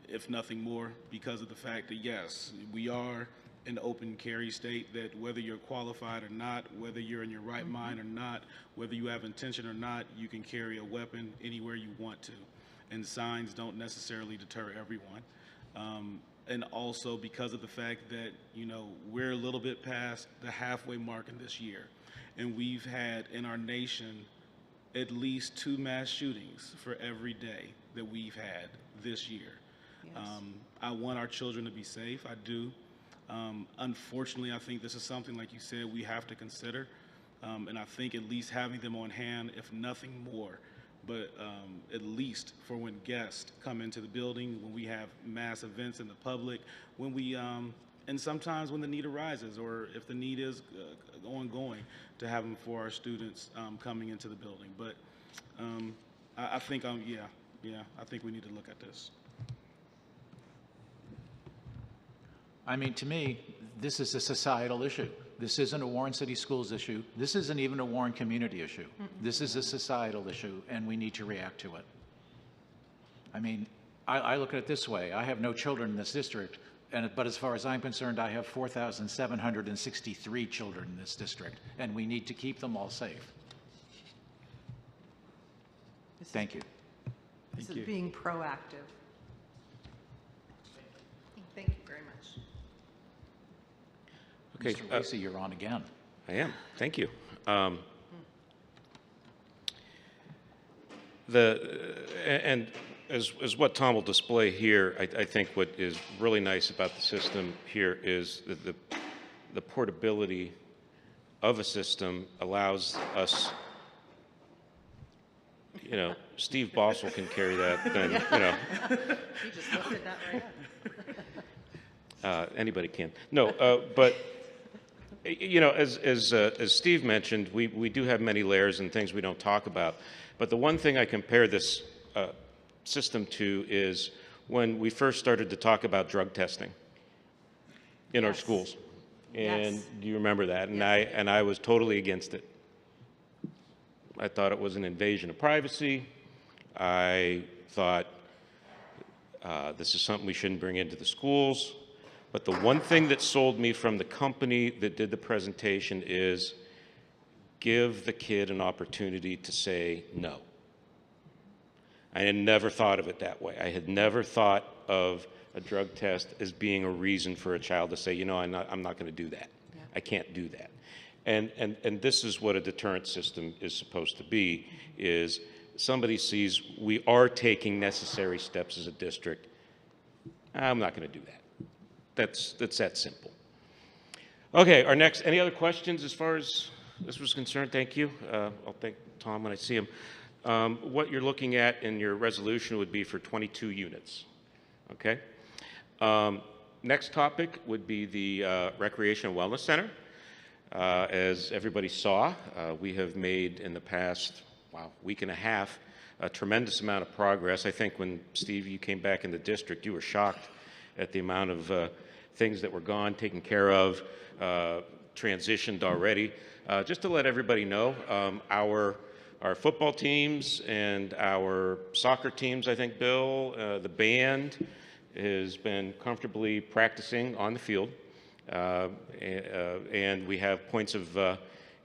if nothing more, because of the fact that, yes, we are an open carry state, that whether you're qualified or not, whether you're in your right mind or not, whether you have intention or not, you can carry a weapon anywhere you want to. And signs don't necessarily deter everyone. And also because of the fact that, you know, we're a little bit past the halfway mark in this year. And we've had in our nation at least 2 mass shootings for every day that we've had this year.
Yes.
I want our children to be safe, I do. Unfortunately, I think this is something, like you said, we have to consider. And I think at least having them on hand, if nothing more, but at least for when guests come into the building, when we have mass events in the public, when we, and sometimes when the need arises, or if the need is ongoing, to have them for our students coming into the building. But I think, I think we need to look at this.
I mean, to me, this is a societal issue. This isn't a Warren City Schools issue. This isn't even a Warren community issue. This is a societal issue, and we need to react to it. I mean, I look at it this way. I have no children in this district, but as far as I'm concerned, I have 4,763 children in this district, and we need to keep them all safe. Thank you.
This is being proactive. Thank you very much.
Okay,
Mr. Lacey, you're on again.
I am. Thank you. And as what Tom will display here, I think what is really nice about the system here is the portability of a system allows us, you know, Steve Bossel can carry that, then, you know.
You just lifted that right up.
Anybody can. No, but you know, as Steve mentioned, we do have many layers and things we don't talk about. But the one thing I compare this system to is when we first started to talk about drug testing in our schools. And
Yes.
do you remember that? And
Yes.
I was totally against it. I thought it was an invasion of privacy. I thought this is something we shouldn't bring into the schools. But the one thing that sold me from the company that did the presentation is give the kid an opportunity to say no. I had never thought of it that way. I had never thought of a drug test as being a reason for a child to say, you know, I'm not going to do that. Yeah. I can't do that. And this is what a deterrent system is supposed to be, is somebody sees we are taking necessary steps as a district. I'm not going to do that. That's that simple. Okay, our next, any other questions as far as this was concerned? Thank you. I'll thank Tom when I see him. What you're looking at in your resolution would be for 22 units. Okay. Next topic would be the Recreation and Wellness Center. As everybody saw, we have made in the past, week and a half, a tremendous amount of progress. I think when, Steve, you came back in the district, you were shocked at the amount of things that were gone, taken care of, transitioned already. Just to let everybody know, our football teams and our soccer teams, I think, Bill, the band has been comfortably practicing on the field. And we have points of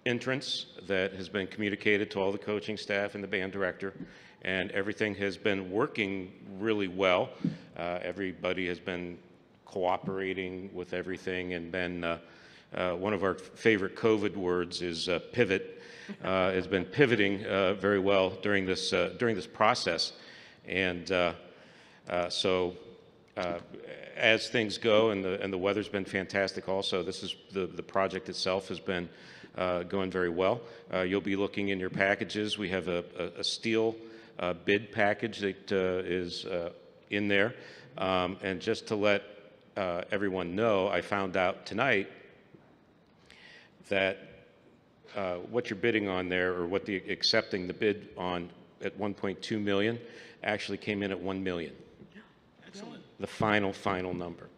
entrance that has been communicated to all the coaching staff and the band director, and everything has been working really well. Everybody has been cooperating with everything, and then one of our favorite COVID words is pivot. Has been pivoting very well during this process, and so as things go, and the weather's been fantastic also, this is the project itself has been going very well. You'll be looking in your packages. We have a steel bid package that is in there. And just to let everyone know, I found out tonight that what you're bidding on there, or what accepting the bid on at 1.2 million, actually came in at 1 million.
Excellent.
The final number.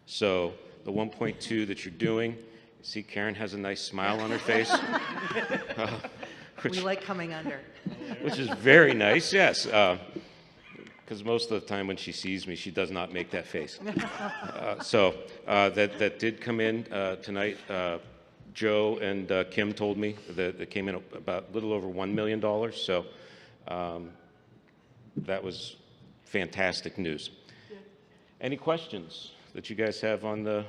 So the 1.2 that you're doing, see Karen has a nice smile on her face,
We like coming under.
which is very nice, yes. Because most of the time when she sees me, she does not make that face. That did come in tonight. Joe and Kim told me that it came in about a little over $1 million. So that was fantastic news. Any questions that you guys have on the?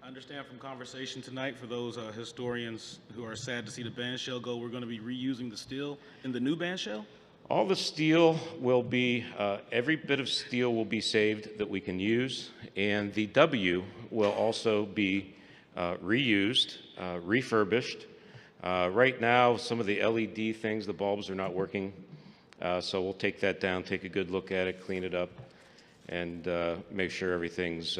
I understand from conversation tonight, for those historians who are sad to see the band shell go, we're going to be reusing the steel in the new band shell?
All the steel will be, every bit of steel will be saved that we can use, and the W will also be reused, refurbished. Right now, some of the LED things, the bulbs are not working, so we'll take that down, take a good look at it, clean it up, and make sure everything's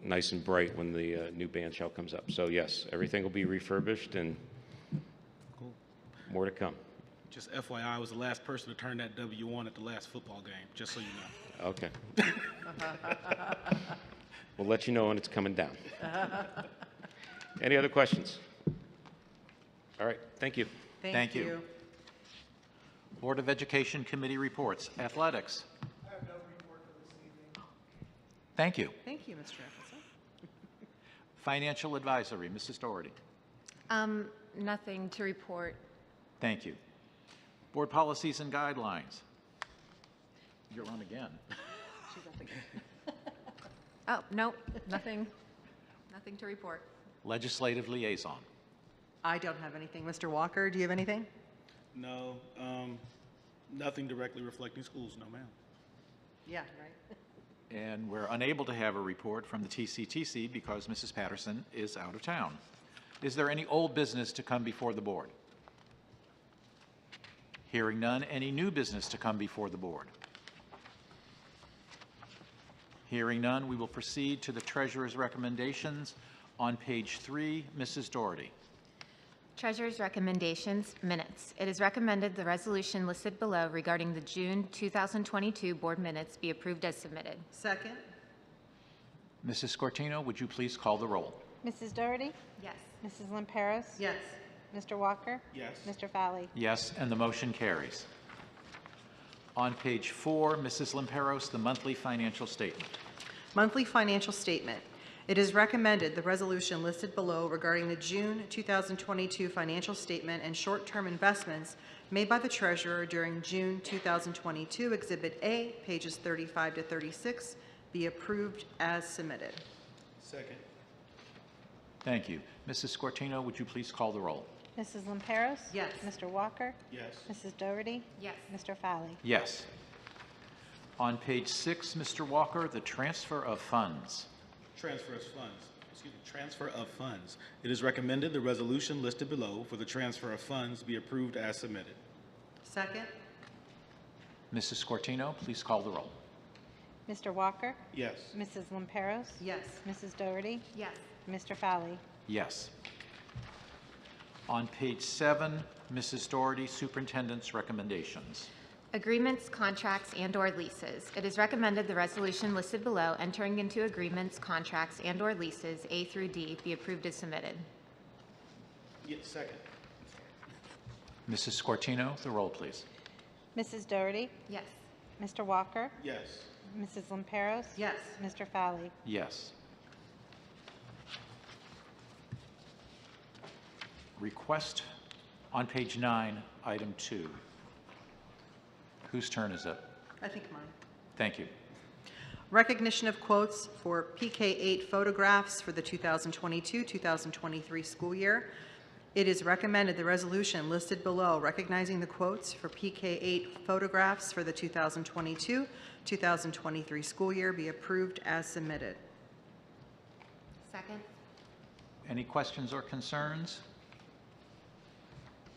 nice and bright when the new band shell comes up. So yes, everything will be refurbished, and more to come.
Just FYI, I was the last person to turn that W on at the last football game, just so you know.
Okay. We'll let you know when it's coming down. Any other questions? All right, thank you.
Thank you. Board of Education Committee reports. Athletics. I have no report for this evening. Thank you.
Thank you, Mr. Jefferson.
Financial Advisory, Mrs. Doherty.
Nothing to report.
Thank you. Board Policies and Guidelines. You're on again.
Oh, no, nothing to report.
Legislative Liaison.
I don't have anything. Mr. Walker, do you have anything?
No, nothing directly reflecting schools, no ma'am.
Yeah, right.
And we're unable to have a report from the TCTC because Mrs. Patterson is out of town. Is there any old business to come before the board? Hearing none, any new business to come before the board? Hearing none, we will proceed to the treasurer's recommendations. On page 3, Mrs. Doherty.
Treasurer's recommendations, minutes. It is recommended the resolution listed below regarding the June 2022 board minutes be approved as submitted.
Second?
Mrs. Scortino, would you please call the roll?
Mrs. Doherty?
Yes.
Mrs. Lamperos?
Yes.
Mr. Walker?
Yes.
Mr. Fowley?
Yes, and the motion carries. On page 4, Mrs. Lamperos, the monthly financial statement.
Monthly financial statement. It is recommended the resolution listed below regarding the June 2022 financial statement and short-term investments made by the treasurer during June 2022, Exhibit A, pages 35 to 36, be approved as submitted.
Second.
Thank you. Mrs. Scortino, would you please call the roll?
Mrs. Lamperos?
Yes.
Mr. Walker?
Yes.
Mrs. Doherty?
Yes.
Mr. Fowley?
Yes. On page 6, Mr. Walker, the transfer of funds.
Transfer of funds. It is recommended the resolution listed below for the transfer of funds be approved as submitted.
Second?
Mrs. Scortino, please call the roll.
Mr. Walker?
Yes.
Mrs. Lamperos?
Yes.
Mrs. Doherty?
Yes.
Mr. Fowley?
Yes. On page 7, Mrs. Doherty, superintendent's recommendations.
Agreements, contracts, and/or leases. It is recommended the resolution listed below entering into agreements, contracts, and/or leases A through D be approved as submitted.
Yes. Second.
Mrs. Scortino, the roll, please.
Mrs. Doherty?
Yes.
Mr. Walker?
Yes.
Mrs. Lamperos?
Yes.
Mr. Fowley?
Yes. Request on page 9, item 2. Whose turn is it?
I think mine.
Thank you.
Recognition of quotes for PK8 photographs for the 2022-2023 school year. It is recommended the resolution listed below recognizing the quotes for PK8 photographs for the 2022-2023 school year be approved as submitted.
Second.
Any questions or concerns?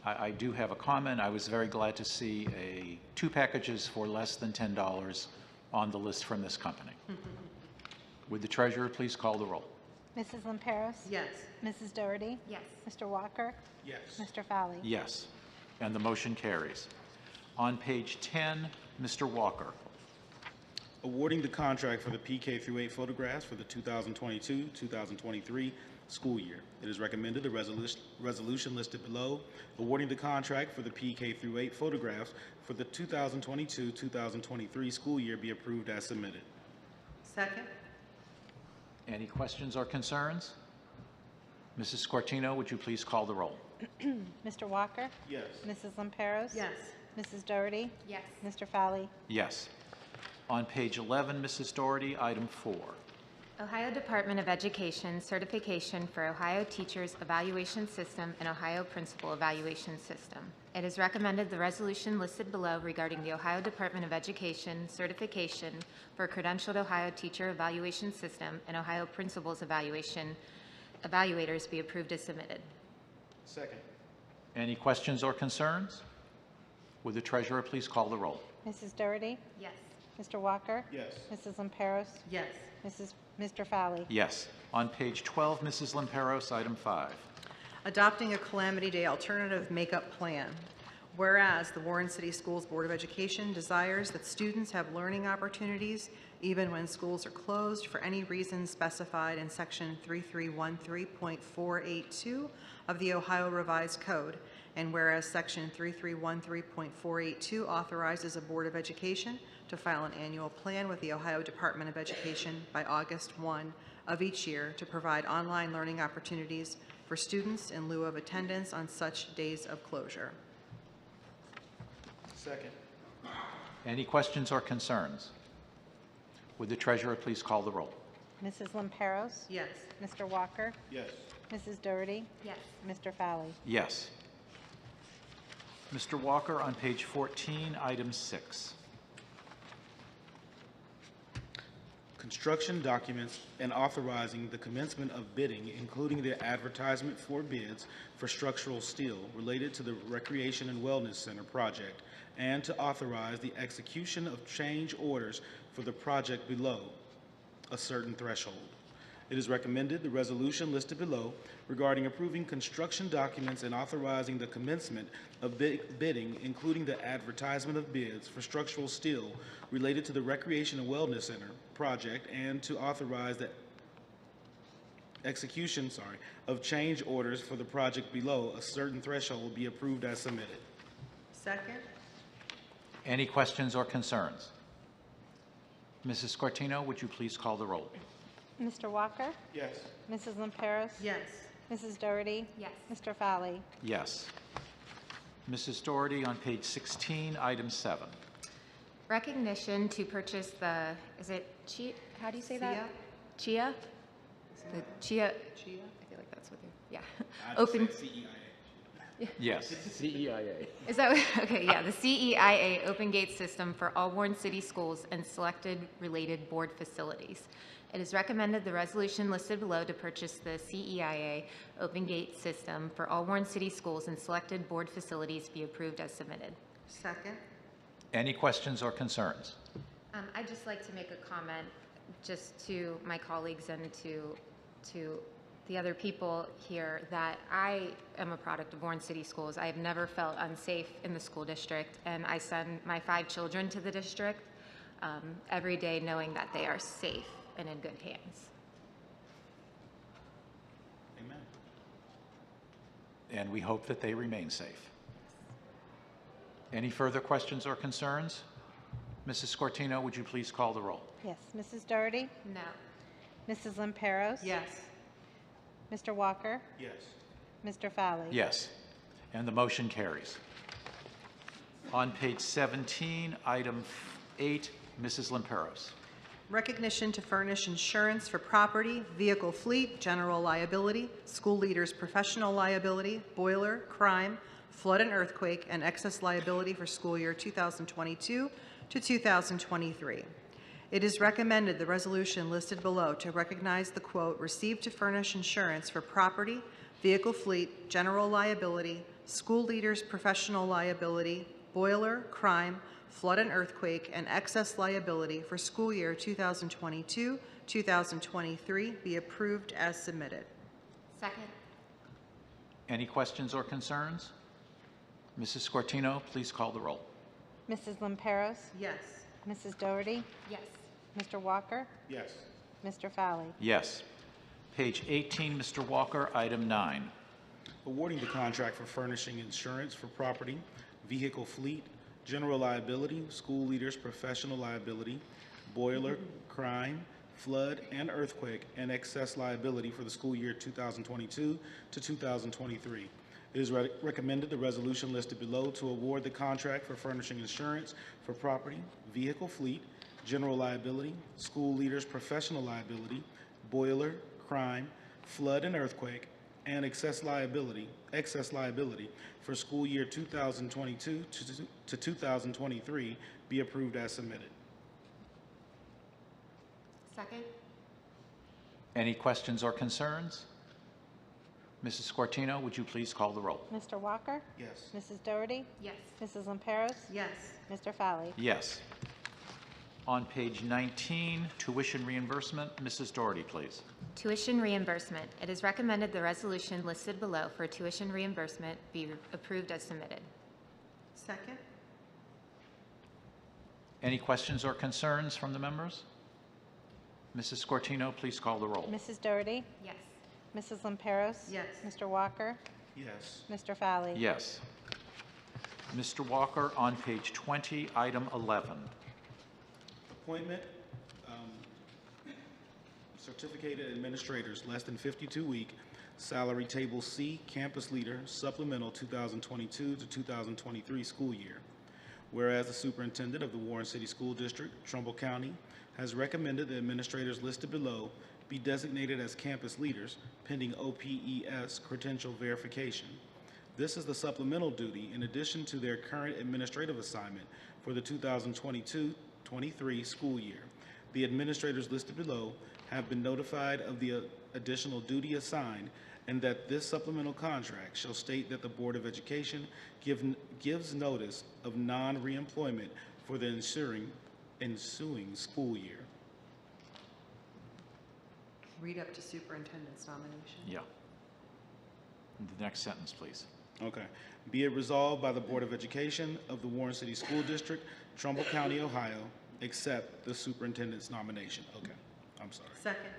I do have a comment. I was very glad to see 2 packages for less than $10 on the list from this company. Would the treasurer please call the roll?
Mrs. Lamperos?
Yes.
Mrs. Doherty?
Yes.
Mr. Walker?
Yes.
Mr. Fowley?
Yes, and the motion carries. On page 10, Mr. Walker.
awarding the contract for the PK through 8 photographs for the 2022-2023 school year. It is recommended the resolution listed below, awarding the contract for the PK through 8 photographs for the 2022-2023 school year be approved as submitted.
Second?
Any questions or concerns? Mrs. Scortino, would you please call the roll?
Mr. Walker?
Yes.
Mrs. Lamperos?
Yes.
Mrs. Doherty?
Yes.
Mr. Fowley?
Yes. On page 11, Mrs. Doherty, item 4.
Ohio Department of Education certification for Ohio Teachers Evaluation System and Ohio Principal Evaluation System. It is recommended the resolution listed below regarding the Ohio Department of Education certification for credentialed Ohio Teacher Evaluation System and Ohio Principals Evaluators be approved as submitted.
Second.
Any questions or concerns? Would the treasurer please call the roll?
Mrs. Doherty?
Yes.
Mr. Walker?
Yes.
Mrs. Lamperos?
Yes.
Mr. Fowley?
Yes. On page 12, Mrs. Lamperos, item 5.
Adopting a Calamity Day alternative makeup plan. Whereas the Warren City Schools Board of Education desires that students have learning opportunities even when schools are closed for any reason specified in Section 3313.482 of the Ohio Revised Code, and whereas Section 3313.482 authorizes a Board of Education to file an annual plan with the Ohio Department of Education by August 1 of each year to provide online learning opportunities for students in lieu of attendance on such days of closure.
Second.
Any questions or concerns? Would the treasurer please call the roll?
Mrs. Lamperos?
Yes.
Mr. Walker?
Yes.
Mrs. Doherty?
Yes.
Mr. Fowley?
Yes. Mr. Walker, on page 14, item 6.
Construction documents and authorizing the commencement of bidding, including the advertisement for bids for structural steel related to the Recreation and Wellness Center project, and to authorize the execution of change orders for the project below a certain threshold. It is recommended the resolution listed below regarding approving construction documents and authorizing the commencement of bidding, including the advertisement of bids for structural steel related to the Recreation and Wellness Center project, and to authorize the execution, of change orders for the project below a certain threshold be approved as submitted.
Second?
Any questions or concerns? Mrs. Scortino, would you please call the roll?
Mr. Walker?
Yes.
Mrs. Lamperos?
Yes.
Mrs. Doherty?
Yes.
Mr. Fowley?
Yes. Mrs. Doherty, on page 16, item 7.
Recognition to purchase the, is it Chia? How do you say that? Chia? The Chia.
Chia?
I feel like that's what they're, yeah.
I just
Open.
said CEIA.
Yes.
Is that, okay, yeah, the CEIA Open Gate System for all Warren City schools and selected related board facilities. It is recommended the resolution listed below to purchase the CEIA Open Gate System for all Warren City schools and selected board facilities be approved as submitted.
Second?
Any questions or concerns?
I'd just like to make a comment just to my colleagues and to the other people here that I am a product of Warren City Schools. I have never felt unsafe in the school district, and I send my 5 children to the district every day knowing that they are safe and in good hands.
Amen.
And we hope that they remain safe. Any further questions or concerns? Mrs. Scortino, would you please call the roll?
Yes. Mrs. Doherty?
No.
Mrs. Lamperos?
Yes.
Mr. Walker?
Yes.
Mr. Fowley?
Yes. And the motion carries. On page 17, item 8, Mrs. Lamperos.
Recognition to furnish insurance for property, vehicle fleet, general liability, school leaders' professional liability, boiler, crime, flood and earthquake, and excess liability for school year 2022 to 2023. It is recommended the resolution listed below to recognize the quote, "received to furnish insurance for property, vehicle fleet, general liability, school leaders' professional liability, boiler, crime, flood and earthquake, and excess liability for school year 2022-2023 be approved as submitted."
Second.
Any questions or concerns? Mrs. Scortino, please call the roll.
Mrs. Lamperos?
Yes.
Mrs. Doherty?
Yes.
Mr. Walker?
Yes.
Mr. Fowley?
Yes. Page 18, Mr. Walker, item 9.
Awarding the contract for furnishing insurance for property, vehicle fleet, general liability, school leaders' professional liability, boiler, crime, flood, and earthquake, and excess liability for the school year 2022 to 2023. It is recommended the resolution listed below to award the contract for furnishing insurance for property, vehicle fleet, general liability, school leaders' professional liability, boiler, crime, flood, and earthquake, and excess liability for school year 2022 to 2023 be approved as submitted.
Second?
Any questions or concerns? Mrs. Scortino, would you please call the roll?
Mr. Walker?
Yes.
Mrs. Doherty?
Yes.
Mrs. Lamperos?
Yes.
Mr. Fowley?
Yes. On page 19, tuition reimbursement, Mrs. Doherty, please.
Tuition reimbursement. It is recommended the resolution listed below for tuition reimbursement be approved as submitted.
Second?
Any questions or concerns from the members? Mrs. Scortino, please call the roll.
Mrs. Doherty?
Yes.
Mrs. Lamperos?
Yes.
Mr. Walker?
Yes.
Mr. Fowley?
Yes. Mr. Walker, on page 20, item 11.
Appointment, certificated administrators, less than 52-week, salary table C, campus leader, supplemental 2022 to 2023 school year. Whereas the superintendent of the Warren City School District, Trumbull County, has recommended the administrators listed below be designated as campus leaders pending OPES credential verification. This is the supplemental duty in addition to their current administrative assignment for the 2022-23 school year. The administrators listed below have been notified of the additional duty assigned and that this supplemental contract shall state that the Board of Education gives notice of non-reemployment for the ensuing school year.
Read up to superintendent's nomination.
Yeah. The next sentence, please.
Okay. Be it resolved by the Board of Education of the Warren City School District, Trumbull County, Ohio, accept the superintendent's nomination. Okay. I'm sorry.
Second?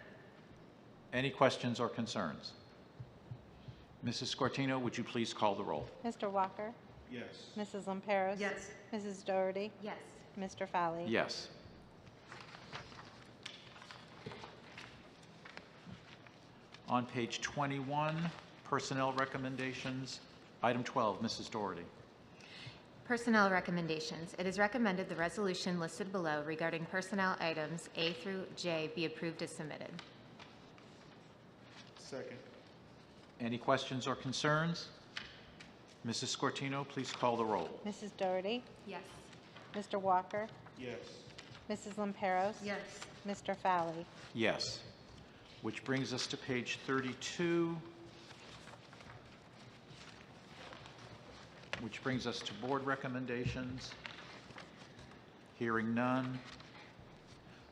Any questions or concerns? Mrs. Scortino, would you please call the roll?
Mr. Walker?
Yes.
Mrs. Lamperos?
Yes.
Mrs. Doherty?
Yes.
Mr. Fowley?
Yes. On page 21, personnel recommendations, item 12, Mrs. Doherty.
Personnel recommendations. It is recommended the resolution listed below regarding personnel items A through J be approved as submitted.
Second.
Any questions or concerns? Mrs. Scortino, please call the roll.
Mrs. Doherty?
Yes.
Mr. Walker?
Yes.
Mrs. Lamperos?
Yes.
Mr. Fowley?
Yes. Which brings us to page 32, which brings us to board recommendations. Hearing none.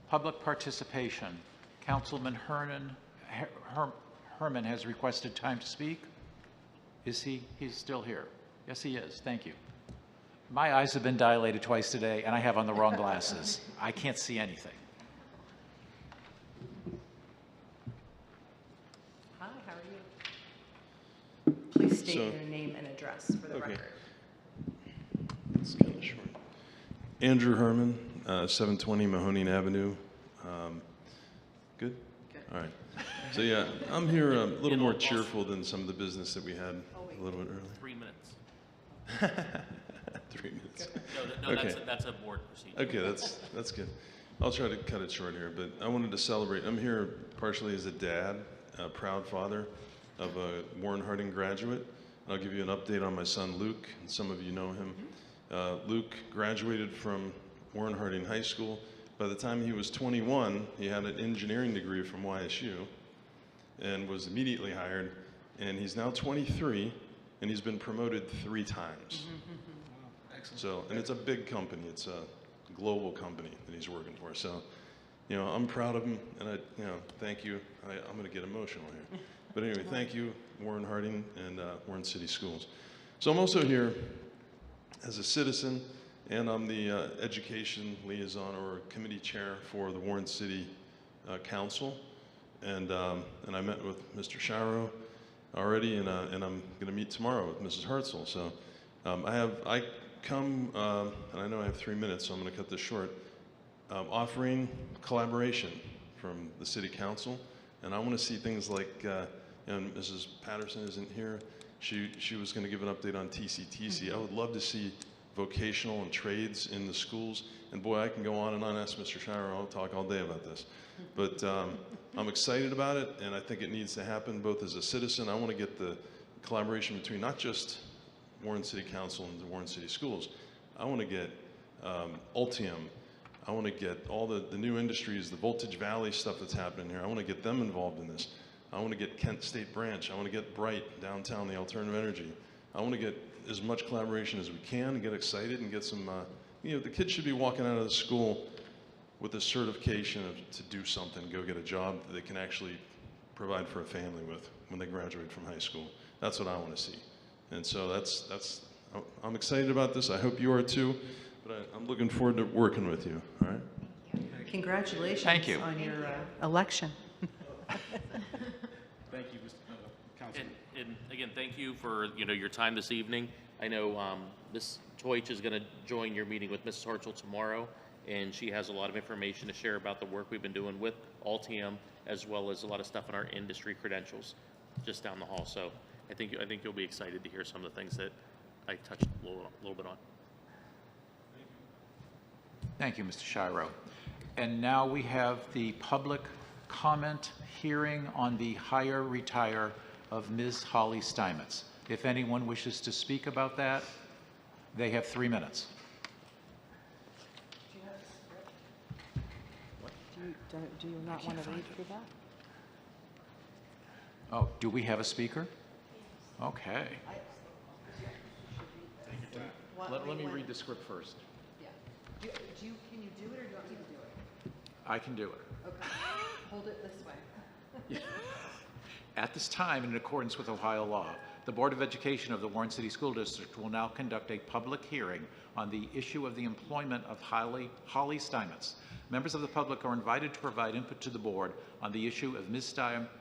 Public participation. Councilman Herman has requested time to speak. Is he? He's still here. Yes, he is. Thank you. My eyes have been dilated twice today, and I have on the wrong glasses. I can't see anything.
Hi, how are you? Please state
So-
your name and address for the
Okay.
record.
It's kind of short. Andrew Herman, 720 Mahoning Avenue. Good?
Good.
All right. So yeah, I'm here a little more cheerful than some of the business that we had a little bit earlier.
3 minutes.
3 minutes.
No,
Okay.
that's a board procedure.
Okay, that's good. I'll try to cut it short here, but I wanted to celebrate. I'm here partially as a dad, a proud father of a Warren Harding graduate. I'll give you an update on my son Luke, and some of you know him. Luke graduated from Warren Harding High School. By the time he was 21, he had an engineering degree from YSU and was immediately hired. And he's now 23, and he's been promoted 3 times. So, and it's a big company. It's a global company that he's working for. So, you know, I'm proud of him, and thank you. I'm going to get emotional here. But anyway, thank you, Warren Harding and Warren City Schools. So I'm also here as a citizen and I'm the education liaison or committee chair for the Warren City Council. And I met with Mr. Shiro already, and I'm going to meet tomorrow with Mrs. Herzl. So I come, and I know I have 3 minutes, so I'm going to cut this short, offering collaboration from the City Council. And I want to see things like, and Mrs. Patterson isn't here, she was going to give an update on TCTC. I would love to see vocational and trades in the schools. And boy, I can go on and on, ask Mr. Shiro, I'll talk all day about this. But I'm excited about it, and I think it needs to happen both as a citizen. I want to get the collaboration between not just Warren City Council and the Warren City Schools. I want to get Ultium. I want to get all the new industries, the Voltage Valley stuff that's happening here. I want to get them involved in this. I want to get Kent State Branch. I want to get Bright downtown, the alternative energy. I want to get as much collaboration as we can and get excited and get some, you know, the kids should be walking out of the school with a certification to do something, go get a job that they can actually provide for a family with when they graduate from high school. That's what I want to see. And so I'm excited about this. I hope you are too, but I'm looking forward to working with you, all right?
Congratulations
Thank you.
on your election.
Thank you, Mr. Councilman.
And again, thank you for, your time this evening. I know Ms. Teutsch is going to join your meeting with Mrs. Hartzell tomorrow, and she has a lot of information to share about the work we've been doing with Altium, as well as a lot of stuff in our industry credentials just down the hall. So I think you'll be excited to hear some of the things that I touched a little bit on.
Thank you, Mr. Shiro. And now we have the public comment hearing on the hire retire of Ms. Holly Steinmetz. If anyone wishes to speak about that, they have 3 minutes.
Do you not want to read through that?
Oh, do we have a speaker? Okay. Let me read the script first.
Can you do it, or do you want me to do it?
I can do it.
Okay. Hold it this way.
At this time, in accordance with Ohio law, the Board of Education of the Warren City School District will now conduct a public hearing on the issue of the employment of Holly Steinmetz. Members of the public are invited to provide input to the board on the issue of Ms.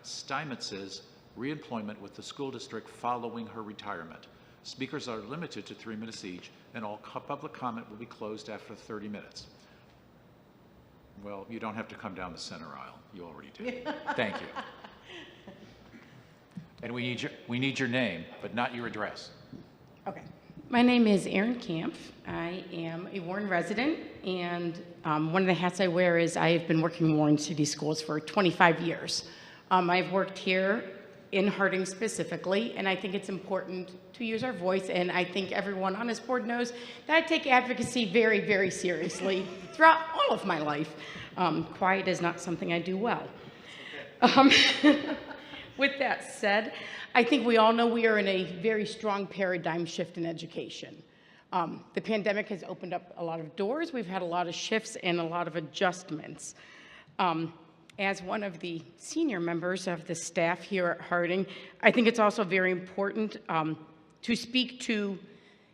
Steinmetz's reemployment with the school district following her retirement. Speakers are limited to 3 minutes each, and all public comment will be closed after 30 minutes. Well, you don't have to come down the center aisle. You already did. Thank you. And we need your name, but not your address.
Okay. My name is Erin Camp. I am a Warren resident, and one of the hats I wear is I have been working in Warren City Schools for 25 years. I've worked here in Harding specifically, and I think it's important to use our voice, and I think everyone on this board knows that I take advocacy very, very seriously throughout all of my life. Quiet is not something I do well. With that said, I think we all know we are in a very strong paradigm shift in education. The pandemic has opened up a lot of doors. We've had a lot of shifts and a lot of adjustments. As one of the senior members of the staff here at Harding, I think it's also very important to speak to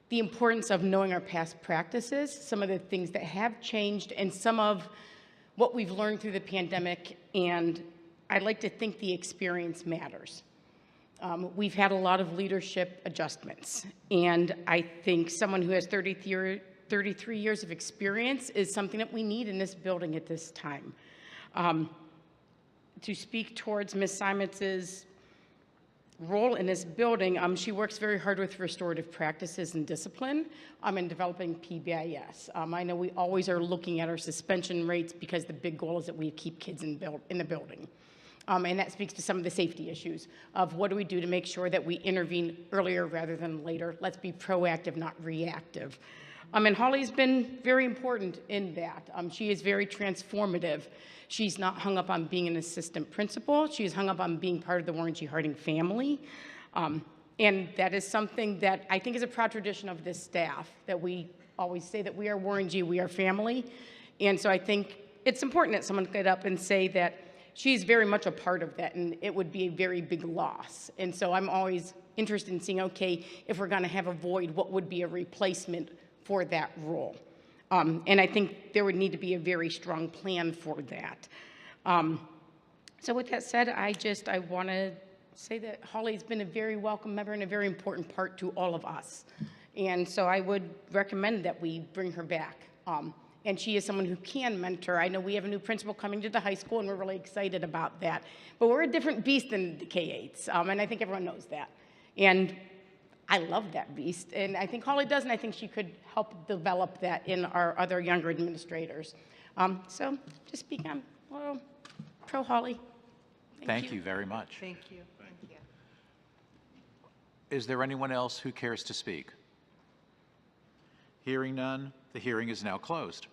the importance of knowing our past practices, some of the things that have changed, and some of what we've learned through the pandemic, and I'd like to think the experience matters. We've had a lot of leadership adjustments, and I think someone who has 33 years of experience is something that we need in this building at this time. To speak towards Ms. Steinmetz's role in this building, she works very hard with restorative practices and discipline in developing PBIS. I know we always are looking at our suspension rates because the big goal is that we keep kids in the building. And that speaks to some of the safety issues of what do we do to make sure that we intervene earlier rather than later. Let's be proactive, not reactive. And Holly's been very important in that. She is very transformative. She's not hung up on being an assistant principal. She's hung up on being part of the Warren G. Harding family. And that is something that I think is a proud tradition of this staff, that we always say that we are Warren G., we are family. And so I think it's important that someone get up and say that she's very much a part of that, and it would be a very big loss. And so I'm always interested in seeing, okay, if we're gonna have a void, what would be a replacement for that role? And I think there would need to be a very strong plan for that. So with that said, I want to say that Holly's been a very welcome member and a very important part to all of us. And so I would recommend that we bring her back. And she is someone who can mentor. I know we have a new principal coming to the high school, and we're really excited about that. But we're a different beast than the K-8s, and I think everyone knows that. And I love that beast, and I think Holly does, and I think she could help develop that in our other younger administrators. So just speak on, well, pro Holly.
Thank you very much.
Thank you.
Thank you.
Is there anyone else who cares to speak? Hearing none, the hearing is now closed.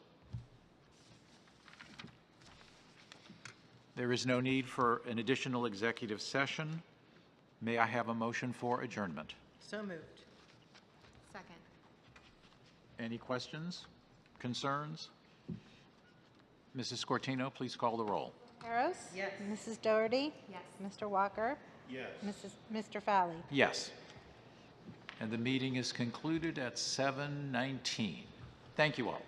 There is no need for an additional executive session. May I have a motion for adjournment?
So moved.
Second.
Any questions, concerns? Mrs. Scortino, please call the roll.
Harris?
Yes.
Mrs. Doherty?
Yes.
Mr. Walker?
Yes.
Mr. Fowley?
Yes. And the meeting is concluded at 7:19. Thank you all.